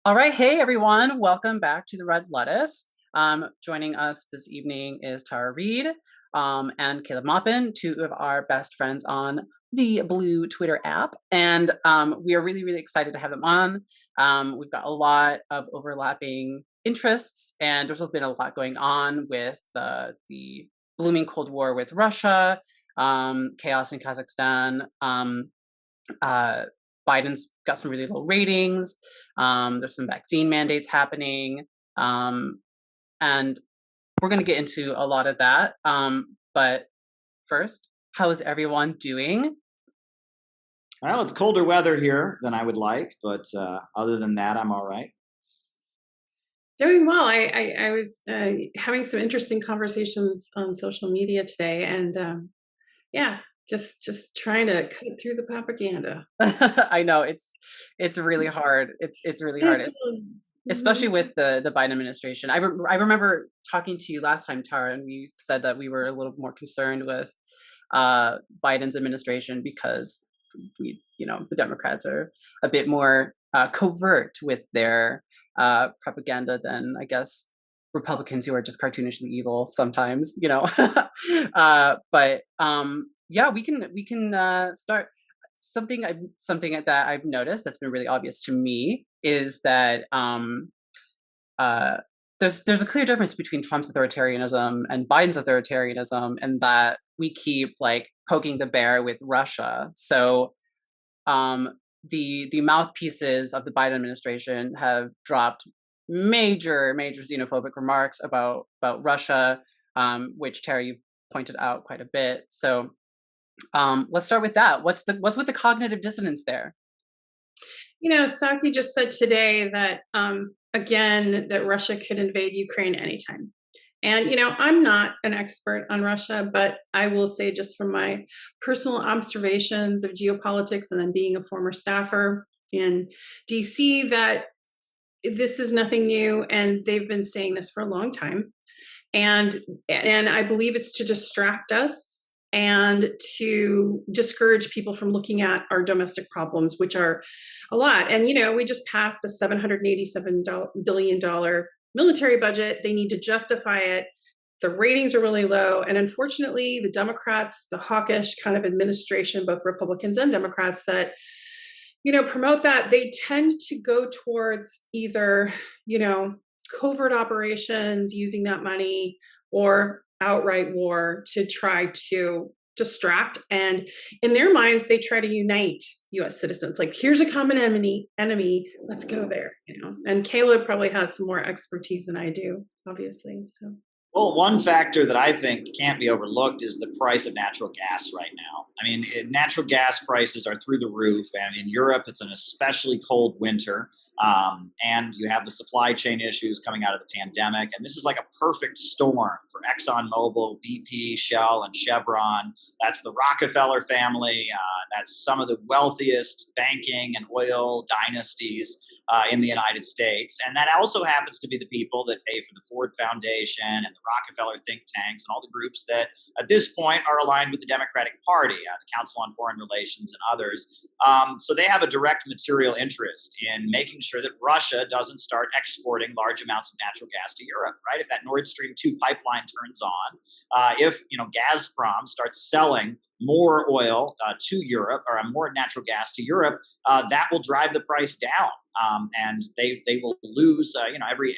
All right. Hey, everyone. Welcome back to the Red Lettuce. Joining us this evening is Tara Reade and Caleb Maupin, two of our best friends on the Blue Twitter app. And we are really, really excited to have them on. We've got a lot of overlapping interests, and there's been a lot going on with the blooming Cold War with Russia, chaos in Kazakhstan. Uh, Biden's got some really low ratings. There's some vaccine mandates happening. And we're going to get into a lot of that. But first, how is everyone doing? Well, it's colder weather here than I would like, but other than that, I'm all right. Doing well. I was having some interesting conversations on social media today, and yeah, just trying to cut through the propaganda. I know it's really hard. It's really hard, especially with the Biden administration. I remember talking to you last time, Tara, and you said that we were a little more concerned with Biden's administration because the Democrats are a bit more covert with their propaganda than, I guess, Republicans who are just cartoonishly evil sometimes, but yeah, we can start. Something that I've noticed that's been really obvious to me is that uh, there's a clear difference between Trump's authoritarianism and Biden's authoritarianism, and that we keep like poking the bear with Russia. So the mouthpieces of the Biden administration have dropped major xenophobic remarks about Russia, which Terry pointed out quite a bit. So let's start with that. What's with the cognitive dissonance there? Saki just said today that again that Russia could invade Ukraine anytime. And I'm not an expert on Russia, but I will say just from my personal observations of geopolitics and then being a former staffer in DC that this is nothing new, and they've been saying this for a long time. And I believe it's to distract us and to discourage people from looking at our domestic problems, which are a lot. And we just passed a $787 billion military budget. They need to justify it. The ratings are really low. And unfortunately, the Democrats, the hawkish kind of administration, both Republicans and Democrats that, promote that, they tend to go towards either, covert operations using that money or outright war to try to distract. And in their minds, they try to unite US citizens. Like, here's a common enemy, let's go there, And Caleb probably has some more expertise than I do, obviously. So Well, one factor that I think can't be overlooked is the price of natural gas right now. I mean, natural gas prices are through the roof, and in Europe, it's an especially cold winter. And you have the supply chain issues coming out of the pandemic. And this is like a perfect storm for ExxonMobil, BP, Shell, and Chevron. That's the Rockefeller family. That's some of the wealthiest banking and oil dynasties in the United States. And that also happens to be the people that pay for the Ford Foundation and the Rockefeller think tanks and all the groups that at this point are aligned with the Democratic Party, the Council on Foreign Relations and others. So they have a direct material interest in making sure that Russia doesn't start exporting large amounts of natural gas to Europe, right? If that Nord Stream 2 pipeline turns on, if Gazprom starts selling more oil to Europe or more natural gas to Europe, that will drive the price down. And they will lose,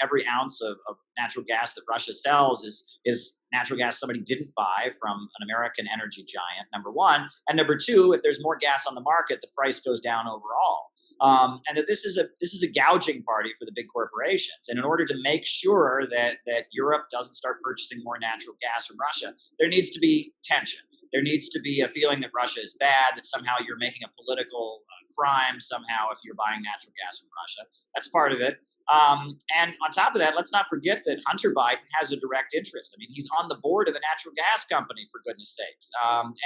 every ounce of natural gas that Russia sells is natural gas somebody didn't buy from an American energy giant, number one. And number two, if there's more gas on the market, the price goes down overall. And that this is a gouging party for the big corporations. And in order to make sure that Europe doesn't start purchasing more natural gas from Russia, there needs to be tension. There needs to be a feeling that Russia is bad, that somehow you're making a political crime somehow if you're buying natural gas from Russia. That's part of it. And on top of that, let's not forget that Hunter Biden has a direct interest. I mean, he's on the board of a natural gas company, for goodness sakes.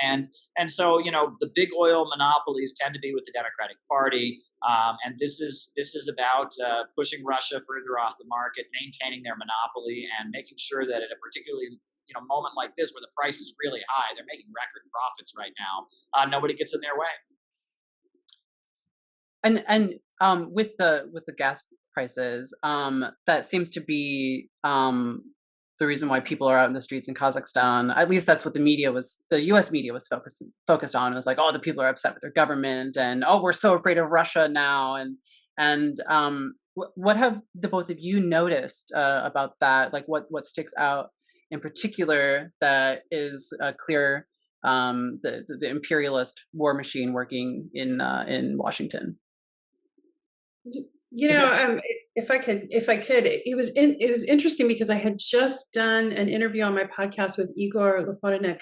And so, the big oil monopolies tend to be with the Democratic Party. And this is about pushing Russia further off the market, maintaining their monopoly, and making sure that at a particularly moment like this where the price is really high, they're making record profits right now. Nobody gets in their way. And with the gas prices. That seems to be the reason why people are out in the streets in Kazakhstan. At least that's what the U.S. media was focused on. It was like, oh, the people are upset with their government, and oh, we're so afraid of Russia now. And what have the both of you noticed about that? Like, what sticks out in particular that is clear? The imperialist war machine working in Washington. You know, if I could, it was interesting because I had just done an interview on my podcast with Igor Lopotonik,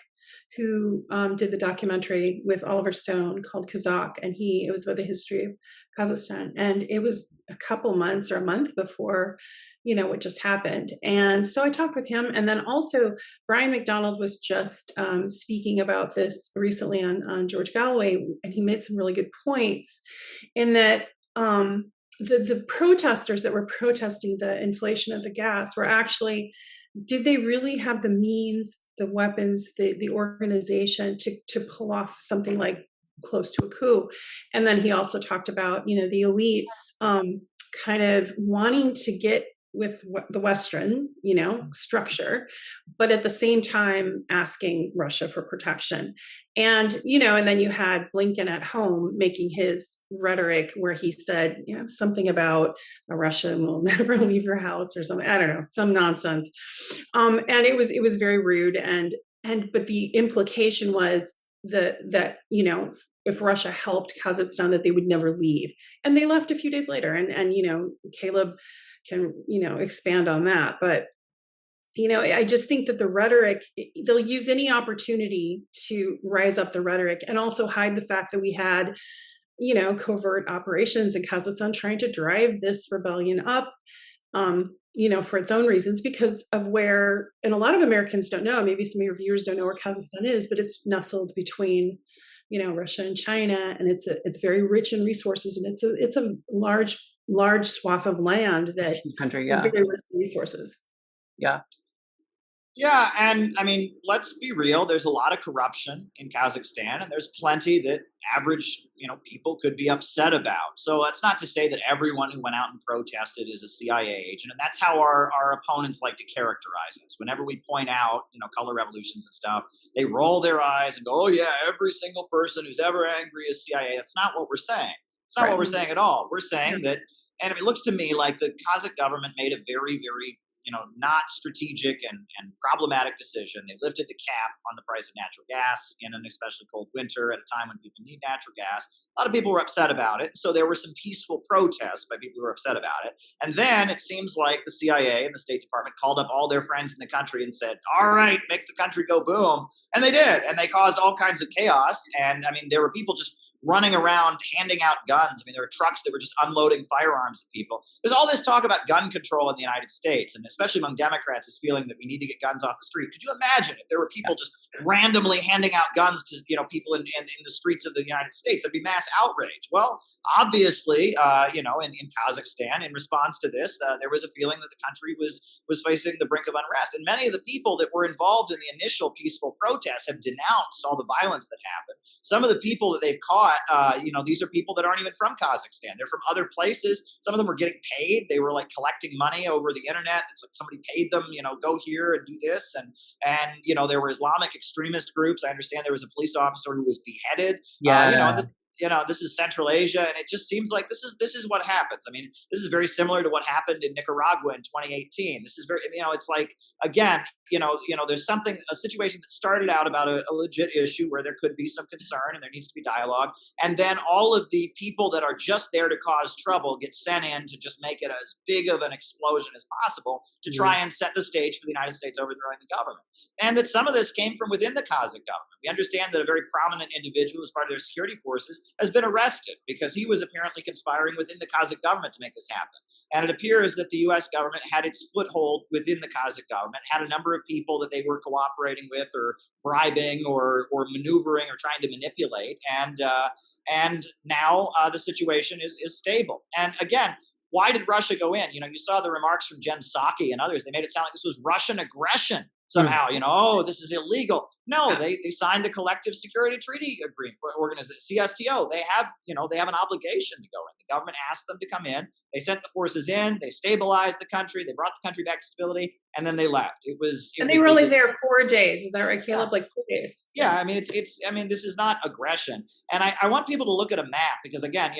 who did the documentary with Oliver Stone called Kazakh, and it was about the history of Kazakhstan, and it was a couple months or a month before, what just happened. And so I talked with him, and then also Brian McDonald was just speaking about this recently on George Galloway, and he made some really good points in that. The protesters that were protesting the inflation of the gas were actually, did they really have the means, the weapons, the organization to pull off something like close to a coup? And then he also talked about, the elites kind of wanting to get with the Western, structure, but at the same time asking Russia for protection. And, and then you had Blinken at home making his rhetoric where he said, something about a Russian will never leave your house or something. I don't know, some nonsense. And it was very rude. But the implication was that if Russia helped Kazakhstan, that they would never leave. And they left a few days later. And Caleb can, expand on that. But, I just think that the rhetoric, they'll use any opportunity to rise up the rhetoric and also hide the fact that we had, covert operations in Kazakhstan trying to drive this rebellion up, for its own reasons, because of where, and a lot of Americans don't know, maybe some of your viewers don't know where Kazakhstan is, but it's nestled between, Russia and China, and it's very rich in resources, and it's a large swath of land that country, very rich in resources. Yeah, and I mean, let's be real. There's a lot of corruption in Kazakhstan, and there's plenty that average, people could be upset about. So that's not to say that everyone who went out and protested is a CIA agent, and that's how our opponents like to characterize us. Whenever we point out, color revolutions and stuff, they roll their eyes and go, "Oh yeah, every single person who's ever angry is CIA." That's not what we're saying. It's not what we're saying at all. We're saying that, and it looks to me like the Kazakh government made a very, very not strategic and problematic decision. They lifted the cap on the price of natural gas in an especially cold winter at a time when people need natural gas. A lot of people were upset about it. So there were some peaceful protests by people who were upset about it. And then it seems like the CIA and the State Department called up all their friends in the country and said, all right, make the country go boom. And they did. And they caused all kinds of chaos. And I mean, there were people just running around handing out guns. I mean, there were trucks that were just unloading firearms at people. There's all this talk about gun control in the United States, and especially among Democrats, is feeling that we need to get guns off the street. Could you imagine if there were people just randomly handing out guns to people in the streets of the United States? That'd be mass outrage. Well, obviously, in Kazakhstan, in response to this, there was a feeling that the country was facing the brink of unrest, and many of the people that were involved in the initial peaceful protests have denounced all the violence that happened. Some of the people that they've caught, these are people that aren't even from Kazakhstan. They're from other places. Some of them were getting paid. They were like collecting money over the internet. It's like somebody paid them, go here and do this. And there were Islamic extremist groups. I understand there was a police officer who was beheaded. This is Central Asia, and it just seems like this is what happens. I mean, this is very similar to what happened in Nicaragua in 2018. This is very, it's like, again, there's a situation that started out about a legit issue where there could be some concern and there needs to be dialogue. And then all of the people that are just there to cause trouble get sent in to just make it as big of an explosion as possible to try and set the stage for the United States overthrowing the government. And that some of this came from within the Kazakh government. We understand that a very prominent individual as part of their security forces has been arrested because he was apparently conspiring within the Kazakh government to make this happen. And it appears that the U.S. government had its foothold within the Kazakh government, had a number of people that they were cooperating with or bribing or maneuvering or trying to manipulate. And now the situation is stable. And again, why did Russia go in? You saw the remarks from Jen Psaki and others. They made it sound like this was Russian aggression somehow. Oh, this is illegal. No, they signed the Collective Security Treaty Agreement organization, CSTO. They have, they have an obligation to go in. The government asked them to come in. They sent the forces in. They stabilized the country. They brought the country back to stability, and then they left. And they were only there 4 days. Is that right, Caleb? Yeah. Like 4 days. Yeah, I mean, this is not aggression. And I want people to look at a map because, again,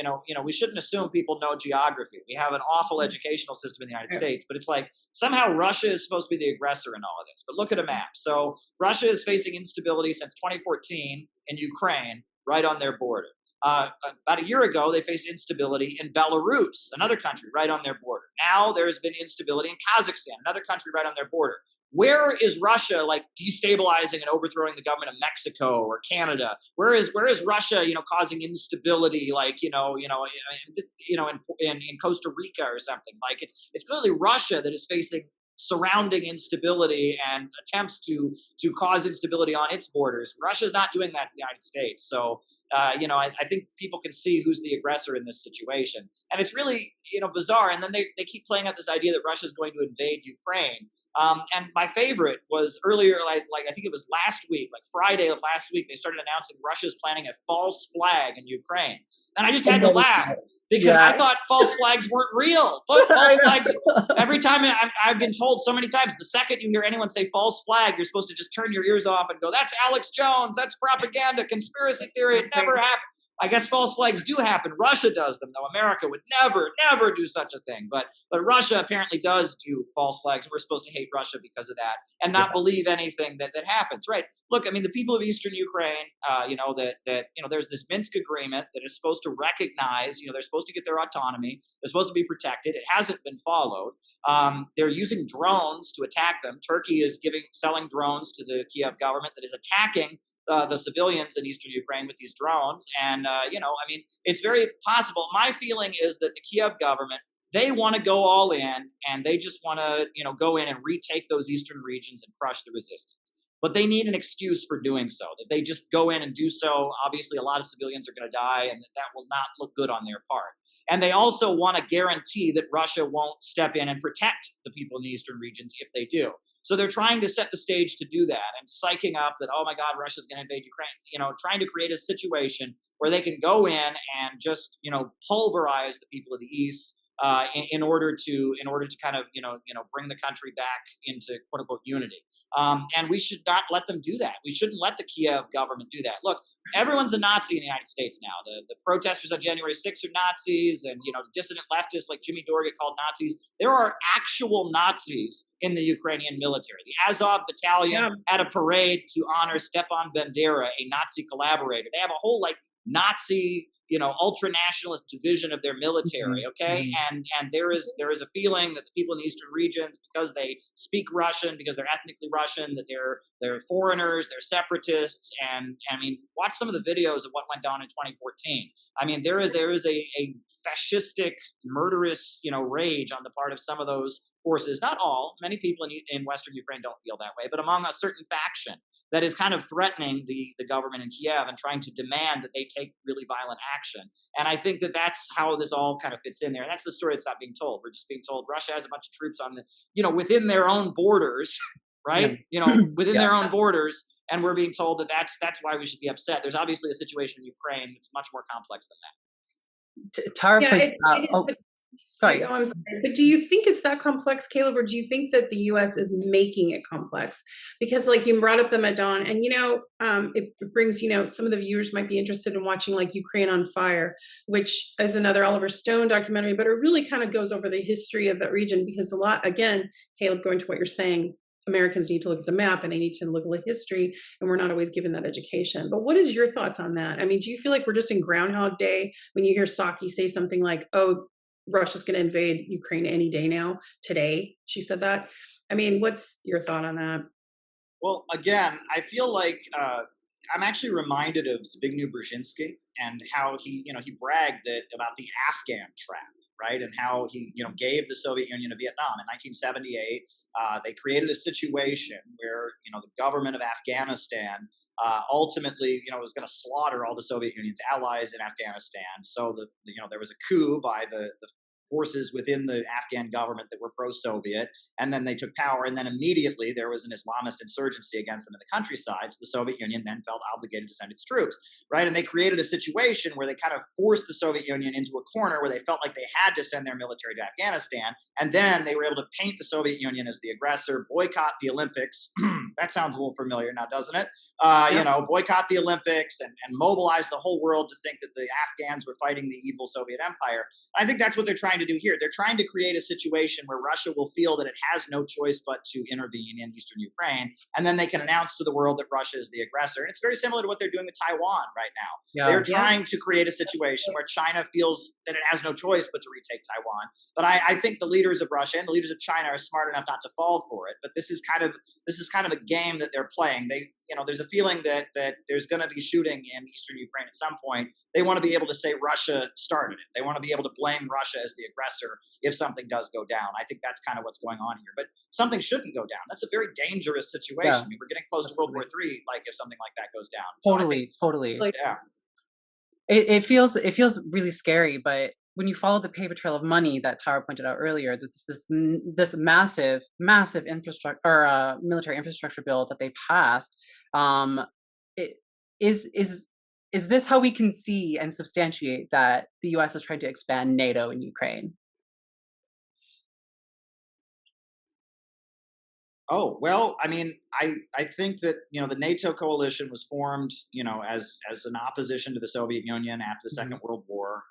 we shouldn't assume people know geography. We have an awful educational system in the United States, but it's like somehow Russia is supposed to be the aggressor in all of this. But look at a map. So Russia is facing instability since 2014 in Ukraine, right on their border. About a year ago, they faced instability in Belarus, another country right on their border. Now there's been instability in Kazakhstan, another country right on their border. Where is Russia like destabilizing and overthrowing the government of Mexico or Canada? Where is Russia, causing instability, like in Costa Rica or something? Like it's clearly Russia that is facing surrounding instability and attempts to cause instability on its borders. Russia's not doing that in the United States. So, I think people can see who's the aggressor in this situation. And it's really, bizarre. And then they keep playing up this idea that Russia's going to invade Ukraine. And my favorite was earlier, like I think it was last week, like Friday of last week, they started announcing Russia's planning a false flag in Ukraine. And I just had to laugh because I thought false flags weren't real. False flags, every time I've been told so many times, the second you hear anyone say false flag, you're supposed to just turn your ears off and go, that's Alex Jones, that's propaganda, conspiracy theory, it never happened. I guess false flags do happen. Russia does them, though. America would never do such a thing. But Russia apparently does do false flags, and we're supposed to hate Russia because of that and not believe anything that happens. Right? Look, I mean, the people of Eastern Ukraine, there's this Minsk agreement that is supposed to recognize, they're supposed to get their autonomy. They're supposed to be protected. It hasn't been followed. They're using drones to attack them. Turkey is selling drones to the Kiev government that is attacking the civilians in Eastern Ukraine with these drones. And, it's very possible. My feeling is that the Kiev government, they want to go all in and they just want to, go in and retake those Eastern regions and crush the resistance. But they need an excuse for doing so. That they just go in and do so, obviously a lot of civilians are going to die and that will not look good on their part. And they also want to guarantee that Russia won't step in and protect the people in the Eastern regions if they do. So they're trying to set the stage to do that and psyching up that, oh my God, Russia's going to invade Ukraine, trying to create a situation where they can go in and just, pulverize the people of the East in order to kind of, bring the country back into quote unquote unity. And we should not let them do that. We shouldn't let the Kiev government do that. Look, everyone's a Nazi in the United States now. The protesters on January 6th are Nazis, and dissident leftists like Jimmy Dore get called Nazis. There are actual Nazis in the Ukrainian military. The Azov battalion had a parade to honor Stepan Bandera, a Nazi collaborator. They have a whole Nazi, ultra-nationalist division of their military, okay? And there is a feeling that the people in the Eastern regions, because they speak Russian, because they're ethnically Russian, that they're foreigners, they're separatists, and watch some of the videos of what went down in 2014. There is a fascistic, murderous, rage on the part of some of those forces, not all, many people in Western Ukraine don't feel that way, but among a certain faction that is kind of threatening the government in Kiev and trying to demand that they take really violent action. And I think that that's how this all kind of fits in there. And that's the story that's not being told. We're just being told Russia has a bunch of troops on within their own borders, right? Within their own borders. And we're being told that that's why we should be upset. There's obviously a situation in Ukraine that's much more complex than that. Tara, sorry. I'm sorry. But do you think it's that complex, Caleb, or do you think that the U.S. is making it complex? Because you brought up the Maidan, and it brings some of the viewers might be interested in watching Ukraine on Fire, which is another Oliver Stone documentary, but it really kind of goes over the history of that region because a lot, again, Caleb, going to what you're saying, Americans need to look at the map and they need to look at the history, and we're not always given that education. But what is your thoughts on that? Do you feel like we're just in Groundhog Day when you hear Psaki say something like, "Oh, Russia's going to invade Ukraine any day now"? Today, she said that. What's your thought on that? Well, again, I feel like I'm actually reminded of Zbigniew Brzezinski and how he bragged about the Afghan Trap, right? And how he, gave the Soviet Union to Vietnam in 1978. They created a situation where, the government of Afghanistan ultimately, was going to slaughter all the Soviet Union's allies in Afghanistan. So there was a coup by the forces within the Afghan government that were pro-Soviet, and then they took power, and then immediately there was an Islamist insurgency against them in the countryside, so the Soviet Union then felt obligated to send its troops, right? And they created a situation where they kind of forced the Soviet Union into a corner where they felt like they had to send their military to Afghanistan, and then they were able to paint the Soviet Union as the aggressor, boycott the Olympics. That sounds a little familiar now, doesn't it? Boycott the Olympics and mobilize the whole world to think that the Afghans were fighting the evil Soviet Empire. I think that's what they're trying to do here. They're trying to create a situation where Russia will feel that it has no choice but to intervene in eastern Ukraine, and then they can announce to the world that Russia is the aggressor. And it's very similar to what they're doing with Taiwan right now. Yeah. They're trying to create a situation where China feels that it has no choice but to retake Taiwan. But I think the leaders of Russia and the leaders of China are smart enough not to fall for it. But this is kind of a game that they're playing. There's a feeling that there's going to be shooting in eastern Ukraine at some point. They want to be able to say Russia started it. They want to be able to blame Russia as the aggressor if something does go down. I think that's kind of what's going on here. But something shouldn't go down. That's a very dangerous situation. Yeah. I mean, we're getting close to World War III. Like if something like that goes down. Totally. Yeah. It feels really scary, but when you follow the paper trail of money that Tara pointed out earlier, this massive infrastructure or military infrastructure bill that they passed, is this how we can see and substantiate that the U.S. is trying to expand NATO in Ukraine? Oh, well, I mean, I think that, the NATO coalition was formed, as an opposition to the Soviet Union after the Second World War.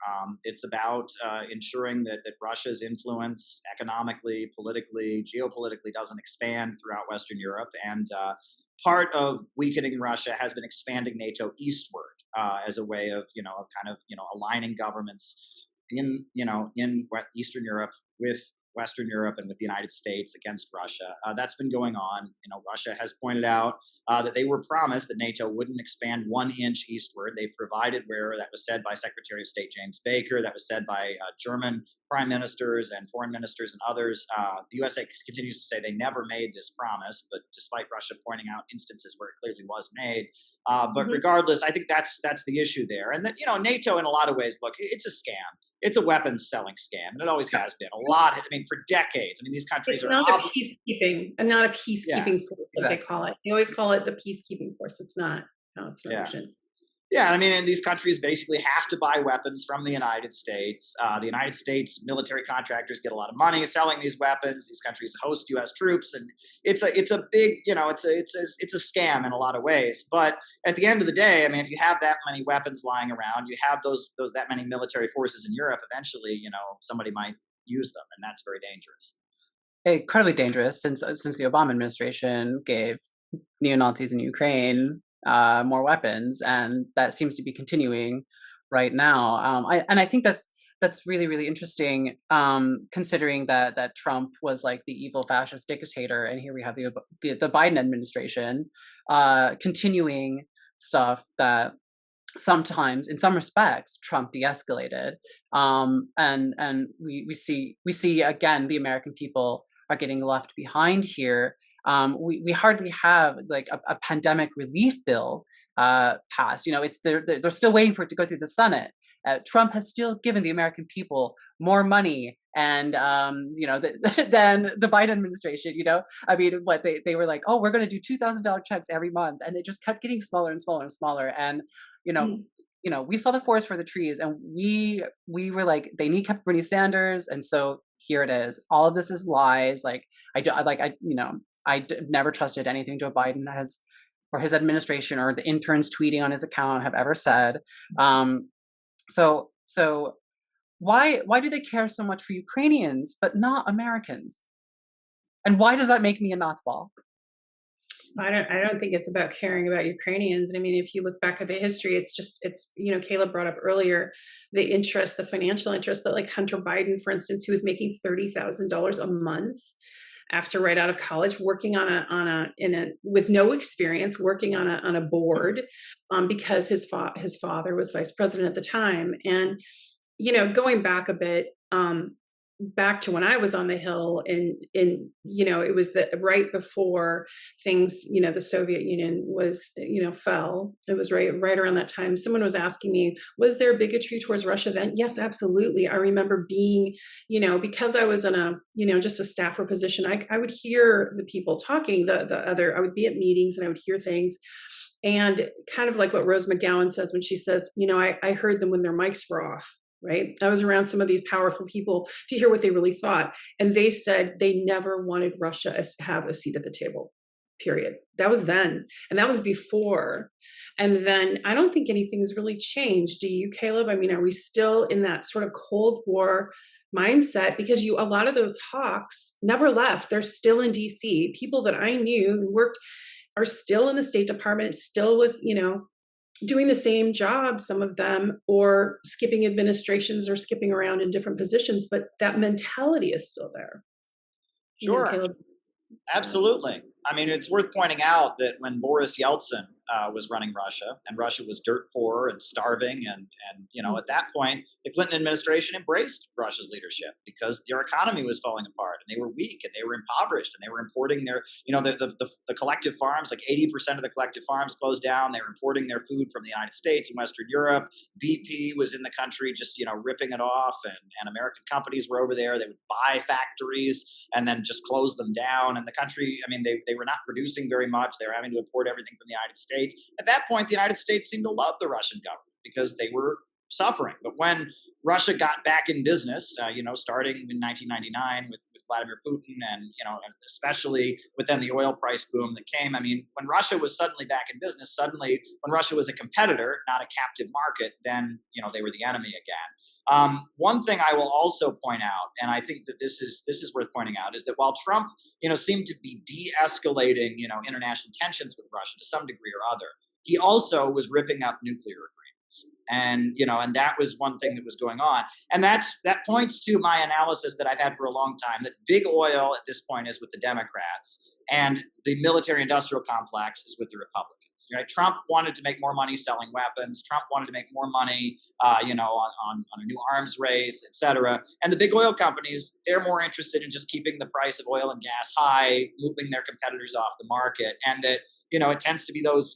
It's about ensuring that Russia's influence economically, politically, geopolitically doesn't expand throughout Western Europe. And part of weakening Russia has been expanding NATO eastward as a way of, aligning governments in Eastern Europe with Western Europe and with the United States against Russia. That's been going on. Russia has pointed out that they were promised that NATO wouldn't expand 1 inch eastward. They provided where that was said by Secretary of State James Baker, that was said by German prime ministers and foreign ministers and others. The USA continues to say they never made this promise, but despite Russia pointing out instances where it clearly was made. But regardless, I think that's the issue there. And that, NATO in a lot of ways, look, it's a scam. It's a weapons selling scam, and it always has been. For decades. These countries it's not a peacekeeping, and not a peacekeeping force, as they call it. They always call it the peacekeeping force. It's not. No, it's not. Yeah, and these countries basically have to buy weapons from the United States. The United States military contractors get a lot of money selling these weapons. These countries host U.S. troops, and it's a big, it's a scam in a lot of ways. But at the end of the day, if you have that many weapons lying around, you have that many military forces in Europe. Eventually, somebody might use them, and that's very dangerous. Incredibly dangerous, since the Obama administration gave neo-Nazis in Ukraine more weapons, and that seems to be continuing right now. I think that's really, really interesting, considering that Trump was like the evil fascist dictator, and here we have the Biden administration continuing stuff that sometimes, in some respects, Trump de-escalated, and we see again the American people are getting left behind here. We hardly have like a pandemic relief bill passed. They're still waiting for it to go through the Senate. Trump has still given the American people more money and than the Biden administration. What they were like, oh, we're going to do $2,000 checks every month, and it just kept getting smaller and smaller and smaller. And we saw the forest for the trees, and we were like, they need Bernie Sanders, and so here it is. All of this is lies. I never trusted anything Joe Biden has, or his administration, or the interns tweeting on his account have ever said. So why do they care so much for Ukrainians but not Americans? And why does that make me a nutsball? I don't think it's about caring about Ukrainians. If you look back at the history, it's Caleb brought up earlier the financial interest that, like, Hunter Biden, for instance, who was making $30,000 a month after right out of college, working with no experience, working on a board, because his father was vice president at the time. And going back a bit, back to when I was on the Hill, in it was right before things, the Soviet Union was, fell. It was right around that time. Someone was asking me, was there bigotry towards Russia then? Yes, absolutely. I remember being, because I was in a, just a staffer position, I would hear the people talking, I would be at meetings and I would hear things. And kind of like what Rose McGowan says when she says, I heard them when their mics were off, right? I was around some of these powerful people to hear what they really thought. And they said they never wanted Russia to have a seat at the table, period. That was then. And that was before. And then I don't think anything's really changed. Do you, Caleb? I mean, are we still in that sort of Cold War mindset? Because a lot of those hawks never left. They're still in DC. People that I knew who worked are still in the State Department, still with, doing the same job, some of them, or skipping administrations or skipping around in different positions, but that mentality is still there. Sure. Caleb? Absolutely. I mean, it's worth pointing out that when Boris Yeltsin was running Russia, and Russia was dirt poor and starving, and at that point, the Clinton administration embraced Russia's leadership because their economy was falling apart, and they were weak, and they were impoverished, and they were importing their, the collective farms, like 80% of the collective farms closed down. They were importing their food from the United States and Western Europe. BP was in the country just, ripping it off, and American companies were over there. They would buy factories and then just close them down. And the country, I mean, they were not producing very much. They were having to import everything from the United States. At that point, the United States seemed to love the Russian government because they were suffering. But when Russia got back in business, starting in 1999 with Vladimir Putin, and especially within the oil price boom that came. I mean, when Russia was suddenly back in business, when Russia was a competitor, not a captive market, then they were the enemy again. One thing I will also point out, and I think that this is worth pointing out, is that while Trump seemed to be de-escalating international tensions with Russia to some degree or other, he also was ripping up nuclear agreements. And that was one thing that was going on. And that points to my analysis that I've had for a long time, that big oil at this point is with the Democrats, and the military industrial complex is with the Republicans. Trump wanted to make more money selling weapons. Trump wanted to make more money, on a new arms race, et cetera. And the big oil companies, they're more interested in just keeping the price of oil and gas high, moving their competitors off the market. And that, it tends to be those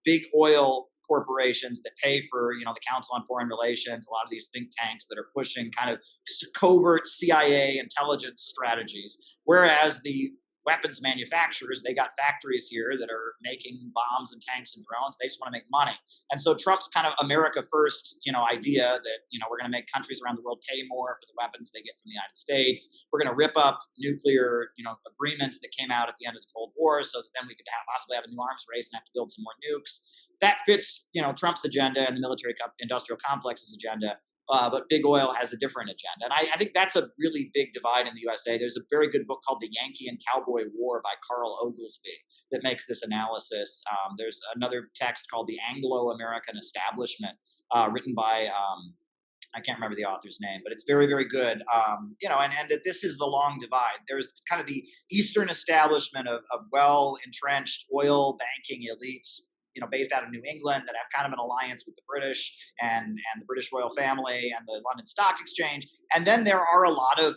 big oil corporations that pay for, the Council on Foreign Relations, a lot of these think tanks that are pushing kind of covert CIA intelligence strategies, whereas the weapons manufacturers, they got factories here that are making bombs and tanks and drones. They just want to make money. And so Trump's kind of America first, idea that, we're going to make countries around the world pay more for the weapons they get from the United States. We're going to rip up nuclear, agreements that came out at the end of the Cold War, so that then we could possibly have a new arms race and have to build some more nukes. That fits, Trump's agenda and the military industrial complex's agenda. But big oil has a different agenda. And I think that's a really big divide in the USA. There's a very good book called The Yankee and Cowboy War by Carl Oglesby that makes this analysis. There's another text called The Anglo-American Establishment, written by, I can't remember the author's name, but it's very, very good. And that this is the long divide. There's kind of the Eastern establishment of well-entrenched oil banking elites, based out of New England, that have kind of an alliance with the British and the British royal family and the London Stock Exchange. And then there are a lot of,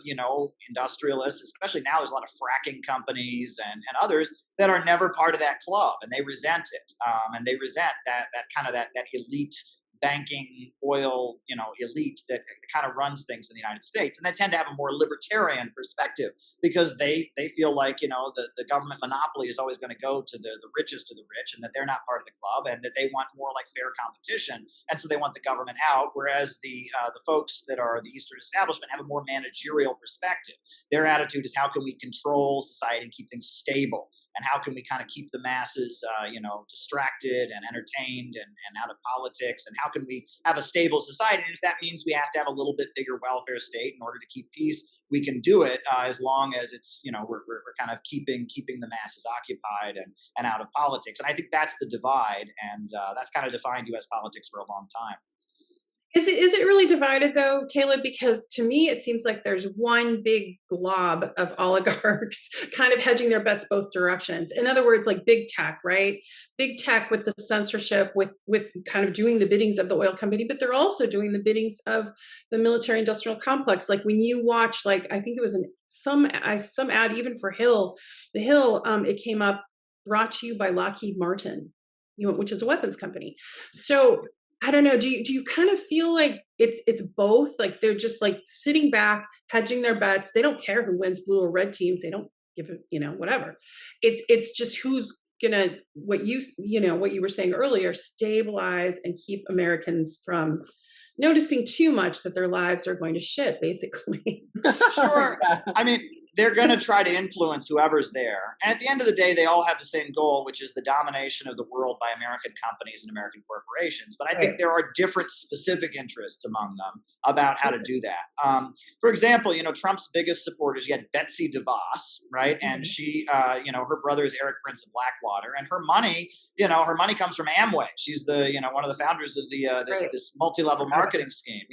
industrialists, especially now there's a lot of fracking companies and others that are never part of that club, and they resent it. And they resent that kind of that elite banking oil, elite that kind of runs things in the United States. And they tend to have a more libertarian perspective because they feel like, the government monopoly is always going to go to the richest of the rich, and that they're not part of the club, and that they want more like fair competition. And so they want the government out. Whereas the folks that are the Eastern establishment have a more managerial perspective. Their attitude is, how can we control society and keep things stable? And how can we kind of keep the masses, distracted and entertained and out of politics? And how can we have a stable society? And if that means we have to have a little bit bigger welfare state in order to keep peace, we can do it as long as it's, we're kind of keeping the masses occupied and out of politics. And I think that's the divide. And that's kind of defined U.S. politics for a long time. Is it really divided though, Caleb? Because to me, it seems like there's one big glob of oligarchs kind of hedging their bets both directions. In other words, like big tech, right? Big tech with the censorship, with kind of doing the biddings of the oil company, but they're also doing the biddings of the military industrial complex. Like when you watch, like I think it was some ad even for the Hill, it came up, brought to you by Lockheed Martin, which is a weapons company. So I don't know. Do you kind of feel like it's both? Like they're just like sitting back, hedging their bets. They don't care who wins, blue or red teams. They don't give it, whatever. It's just who's gonna, what you were saying earlier, stabilize and keep Americans from noticing too much that their lives are going to shit, basically. Sure. I mean, they're going to try to influence whoever's there. And at the end of the day, they all have the same goal, which is the domination of the world by American companies and American corporations. But I think there are different specific interests among them about how to do that. For example, Trump's biggest supporters, you had Betsy DeVos, right? And she, her brother is Eric Prince of Blackwater, and her money comes from Amway. She's the, one of the founders of the this multi-level marketing scheme,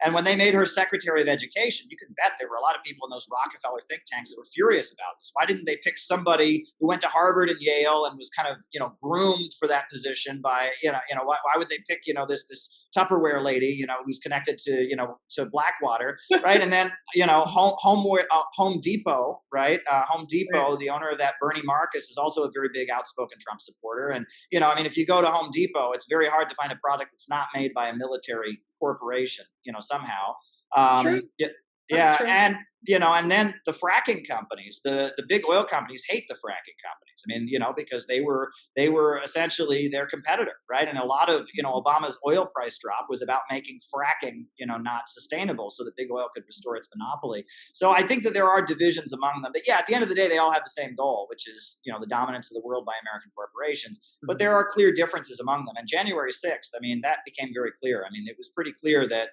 And when they made her Secretary of Education, you can bet there were a lot of people in those Rockefeller think tanks that were furious about this. Why didn't they pick somebody who went to Harvard and Yale and was kind of, groomed for that position by, why would they pick, this Tupperware lady, who's connected to, to Blackwater, right? And then, Home Depot, right? Home Depot, the owner of that, Bernie Marcus, is also a very big outspoken Trump supporter. And, if you go to Home Depot, it's very hard to find a product that's not made by a military corporation, somehow. True. Yeah, and and then the fracking companies, the big oil companies hate the fracking companies. I mean, because they were essentially their competitor, right? And a lot of Obama's oil price drop was about making fracking not sustainable, so that big oil could restore its monopoly. So I think that there are divisions among them, but yeah, at the end of the day, they all have the same goal, which is the dominance of the world by American corporations. But there are clear differences among them. And January 6th, I mean, that became very clear. I mean, it was pretty clear that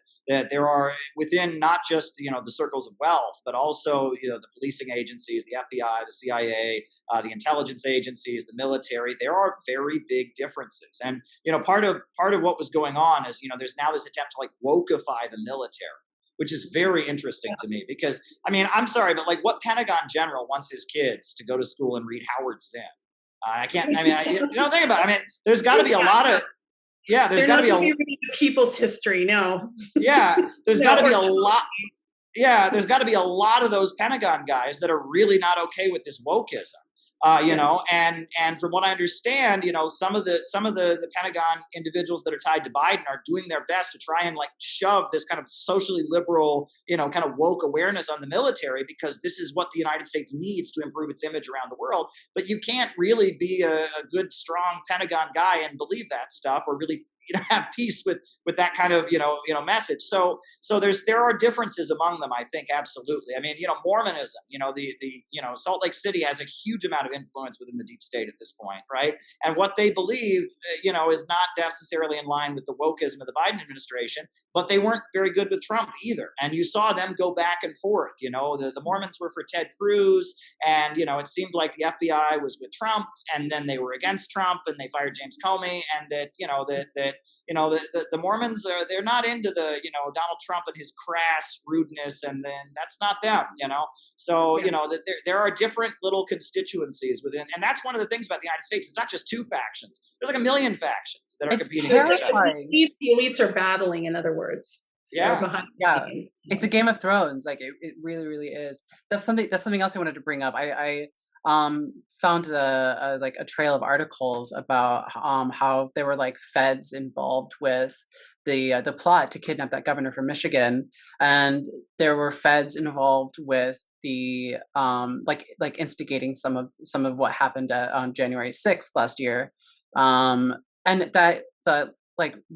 there are within not just the circles of wealth, but also the policing agencies, the FBI, the CIA, the intelligence agencies, the military. There are very big differences, and part of what was going on is there's now this attempt to wokeify the military, which is very interesting to me because I mean I'm sorry, but what Pentagon general wants his kids to go to school and read Howard Zinn? I can't. I mean, think about it. I mean, there's got to be a lot of. Yeah, there's got to be a people's history. No. Yeah, there's got to be a lot. Yeah, there's got to be a lot of those Pentagon guys that are really not okay with this wokeism. And from what I understand, some of the Pentagon individuals that are tied to Biden are doing their best to try and shove this kind of socially liberal, kind of woke awareness on the military, because this is what the United States needs to improve its image around the world. But you can't really be a good, strong Pentagon guy and believe that stuff, or really have peace with that kind of message. So there are differences among them, I think, absolutely. I mean, Mormonism, the Salt Lake City has a huge amount of influence within the deep state at this point, right? And what they believe, is not necessarily in line with the wokeism of the Biden administration, but they weren't very good with Trump either. And you saw them go back and forth. The Mormons were for Ted Cruz, and it seemed like the FBI was with Trump, and then they were against Trump, and they fired James Comey, and that the Mormons they're not into the Donald Trump and his crass rudeness, and then that's not them. So there are different little constituencies within, and that's one of the things about the United States. It's not just two factions. There's a million factions that are competing against each other. The elites are battling, in other words. So it's a Game of Thrones. It really, really is. That's something else I wanted to bring up. I found a trail of articles about how there were feds involved with the plot to kidnap that governor from Michigan, and there were feds involved with the instigating some of what happened on January 6th last year, and that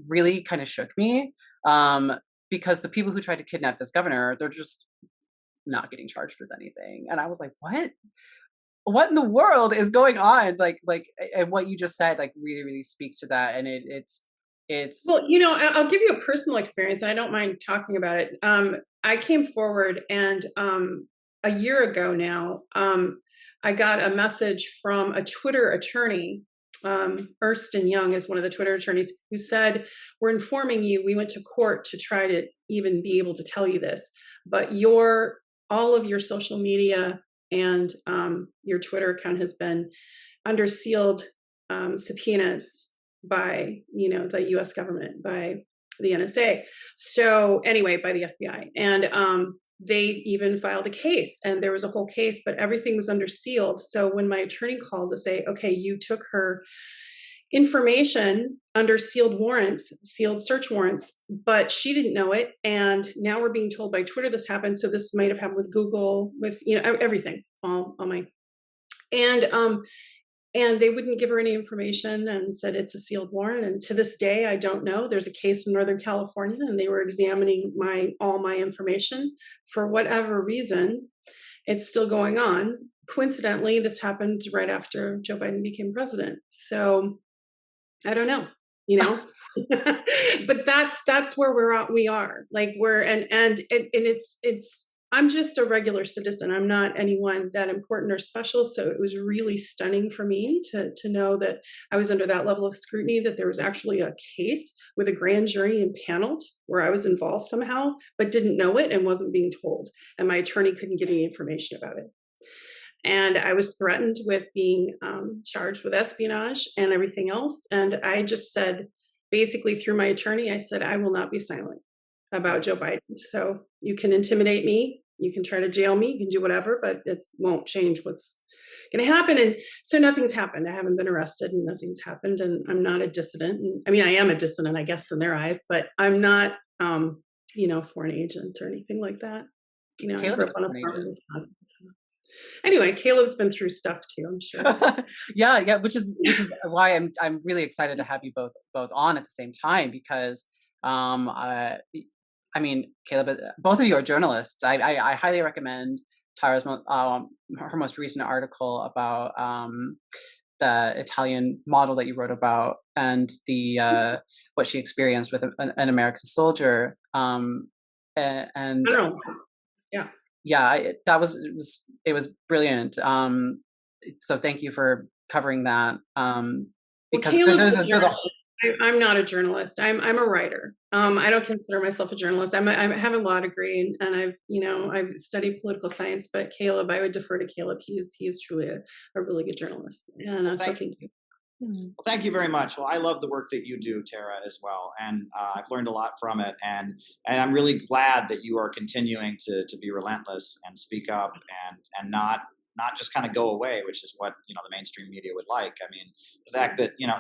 really kind of shook me, because the people who tried to kidnap this governor, they're just not getting charged with anything, and I was like, what in the world is going on? And what you just said, really, really speaks to that. And it's, well, I'll give you a personal experience, and I don't mind talking about it. I came forward, and a year ago now, I got a message from a Twitter attorney Ernst and Young is one of the Twitter attorneys who said, "We're informing you. We went to court to try to even be able to tell you this, but all of your social media and your Twitter account has been under sealed subpoenas by the U.S. government, by the NSA. So anyway, by the FBI, and they even filed a case, and there was a whole case, but everything was under sealed. So when my attorney called to say, okay, you took her information under sealed warrants, sealed search warrants, but she didn't know it, and now we're being told by Twitter this happened. So this might have happened with Google, with everything, all my, and they wouldn't give her any information and said it's a sealed warrant. And to this day, I don't know. There's a case in Northern California, and they were examining all my information. For whatever reason, it's still going on. Coincidentally, this happened right after Joe Biden became president. So I don't know, but that's where we are. Like it's I'm just a regular citizen. I'm not anyone that important or special. So it was really stunning for me to know that I was under that level of scrutiny, that there was actually a case with a grand jury impaneled where I was involved somehow, but didn't know it and wasn't being told. And my attorney couldn't get any information about it. And I was threatened with being charged with espionage and everything else. And I just said, basically through my attorney, I said, I will not be silent about Joe Biden. So you can intimidate me, you can try to jail me, you can do whatever, but it won't change what's going to happen. And so nothing's happened. I haven't been arrested and nothing's happened. And I'm not a dissident. And, I mean, I am a dissident, I guess, in their eyes, but I'm not, foreign agent or anything like that. I grew up on a farm in Wisconsin. So. Anyway, Caleb's been through stuff too, I'm sure. yeah, which is why I'm really excited to have you both on at the same time, because I mean, Caleb, both of you are journalists. I highly recommend Tara's her most recent article about the Italian model that you wrote about, and the what she experienced with an American soldier. And I don't know. Yeah, it was brilliant. So thank you for covering that. Because there's a I'm not a journalist. I'm a writer. I don't consider myself a journalist. I have a law degree, and I've studied political science. But Caleb, I would defer to Caleb. He's truly a really good journalist. And so thank you. Well, thank you very much. Well, I love the work that you do, Tara, as well, and I've learned a lot from it. And I'm really glad that you are continuing to be relentless and speak up and not just kind of go away, which is what the mainstream media would like. I mean,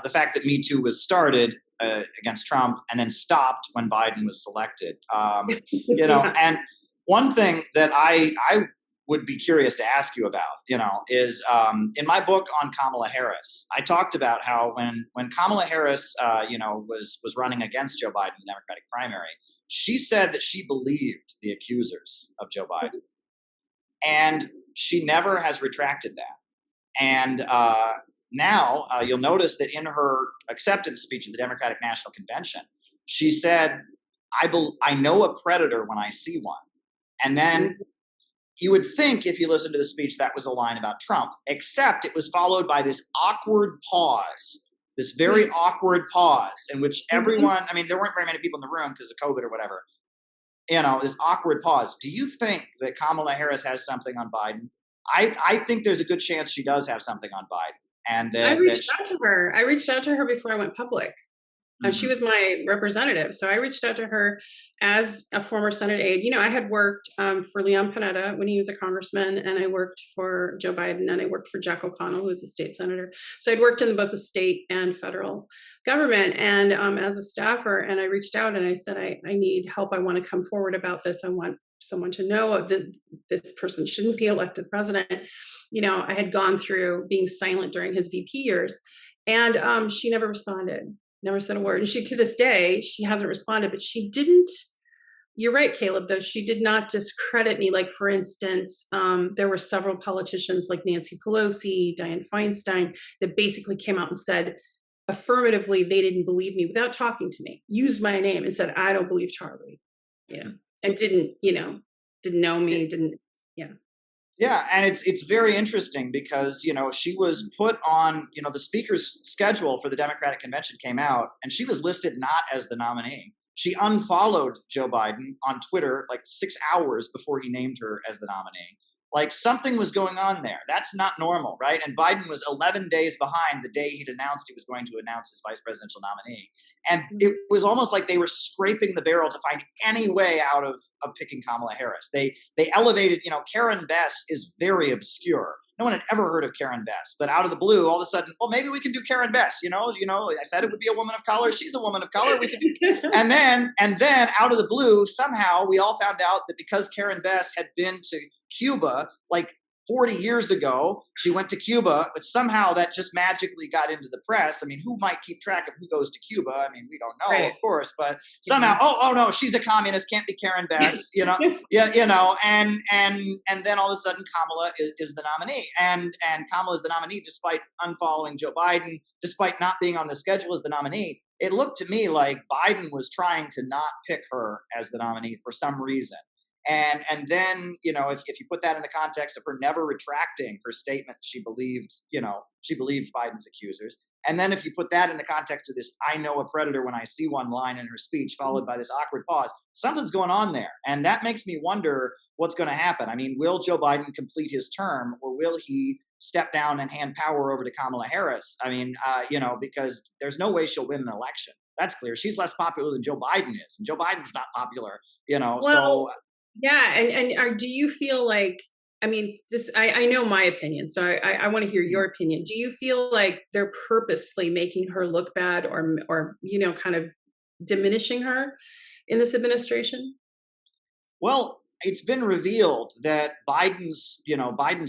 the fact that Me Too was started against Trump and then stopped when Biden was selected. And one thing that I would be curious to ask you about, is in my book on Kamala Harris, I talked about how when Kamala Harris, was running against Joe Biden in the Democratic primary, she said that she believed the accusers of Joe Biden, and she never has retracted that. And now you'll notice that in her acceptance speech at the Democratic National Convention, she said, I know a predator when I see one. And then you would think, if you listen to the speech, that was a line about Trump, except it was followed by this awkward pause, this very awkward pause in which everyone, I mean, there weren't very many people in the room because of COVID or whatever, this awkward pause. Do you think that Kamala Harris has something on Biden? I think there's a good chance she does have something on Biden. And I reached out to her. I reached out to her before I went public. She was my representative. So I reached out to her as a former Senate aide. I had worked for Leon Panetta when he was a congressman, and I worked for Joe Biden, and I worked for Jack O'Connell, who was a state senator. So I'd worked in both the state and federal government, and as a staffer, and I reached out and I said, I need help. I want to come forward about this. I want someone to know that this person shouldn't be elected president. I had gone through being silent during his VP years, and she never responded. Never said a word. And to this day, she hasn't responded, but she didn't, you're right, Caleb, though, she did not discredit me. Like, for instance, there were several politicians like Nancy Pelosi, Dianne Feinstein, that basically came out and said affirmatively they didn't believe me without talking to me, used my name and said, I don't believe Charlie. And didn't know me, Yeah, and it's very interesting because she was put on the speaker's schedule for the Democratic convention came out, and she was listed not as the nominee. She unfollowed Joe Biden on Twitter like 6 hours before he named her as the nominee. Like something was going on there. That's not normal, right? And Biden was 11 days behind the day he'd announced he was going to announce his vice presidential nominee. And it was almost like they were scraping the barrel to find any way out of picking Kamala Harris. They elevated, Karen Bass is very obscure. No one had ever heard of Karen Bass, but out of the blue, all of a sudden, well, maybe we can do Karen Bass. I said it would be a woman of color. She's a woman of color. We can do. and then out of the blue, somehow we all found out that because Karen Bass had been to Cuba, like 40 years ago, she went to Cuba, but somehow that just magically got into the press. I mean, who might keep track of who goes to Cuba? I mean, we don't know, of course, but somehow, oh no, she's a communist, can't be Karen Bass, yeah, and then all of a sudden Kamala is the nominee, and Kamala is the nominee despite unfollowing Joe Biden, despite not being on the schedule as the nominee. It looked to me like Biden was trying to not pick her as the nominee for some reason. And then, if you put that in the context of her never retracting her statement, she believed Biden's accusers. And then if you put that in the context of this, I know a predator when I see one line in her speech, followed by this awkward pause, something's going on there. And that makes me wonder what's going to happen. I mean, will Joe Biden complete his term, or will he step down and hand power over to Kamala Harris? I mean, because there's no way she'll win an election. That's clear. She's less popular than Joe Biden is, and Joe Biden's not popular, so. Yeah, and do you feel like, I mean, this, I know my opinion, so I want to hear your opinion. Do you feel like they're purposely making her look bad, or kind of diminishing her in this administration? Well, it's been revealed that Biden's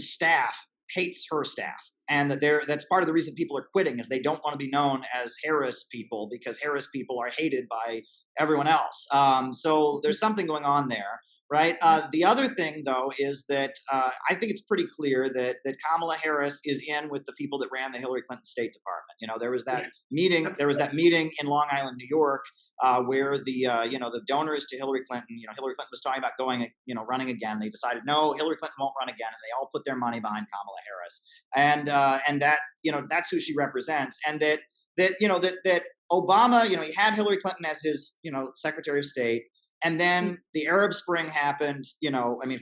staff hates her staff, and that's part of the reason people are quitting, is they don't want to be known as Harris people, because Harris people are hated by everyone else. So there's something going on there. Right. The other thing, though, is that I think it's pretty clear that Kamala Harris is in with the people that ran the Hillary Clinton State Department. There was that meeting. There was that meeting in Long Island, New York, where the donors to Hillary Clinton. Hillary Clinton was talking about running again. They decided no, Hillary Clinton won't run again, and they all put their money behind Kamala Harris. And that that's who she represents, and that Obama, he had Hillary Clinton as his Secretary of State. And then the Arab Spring happened,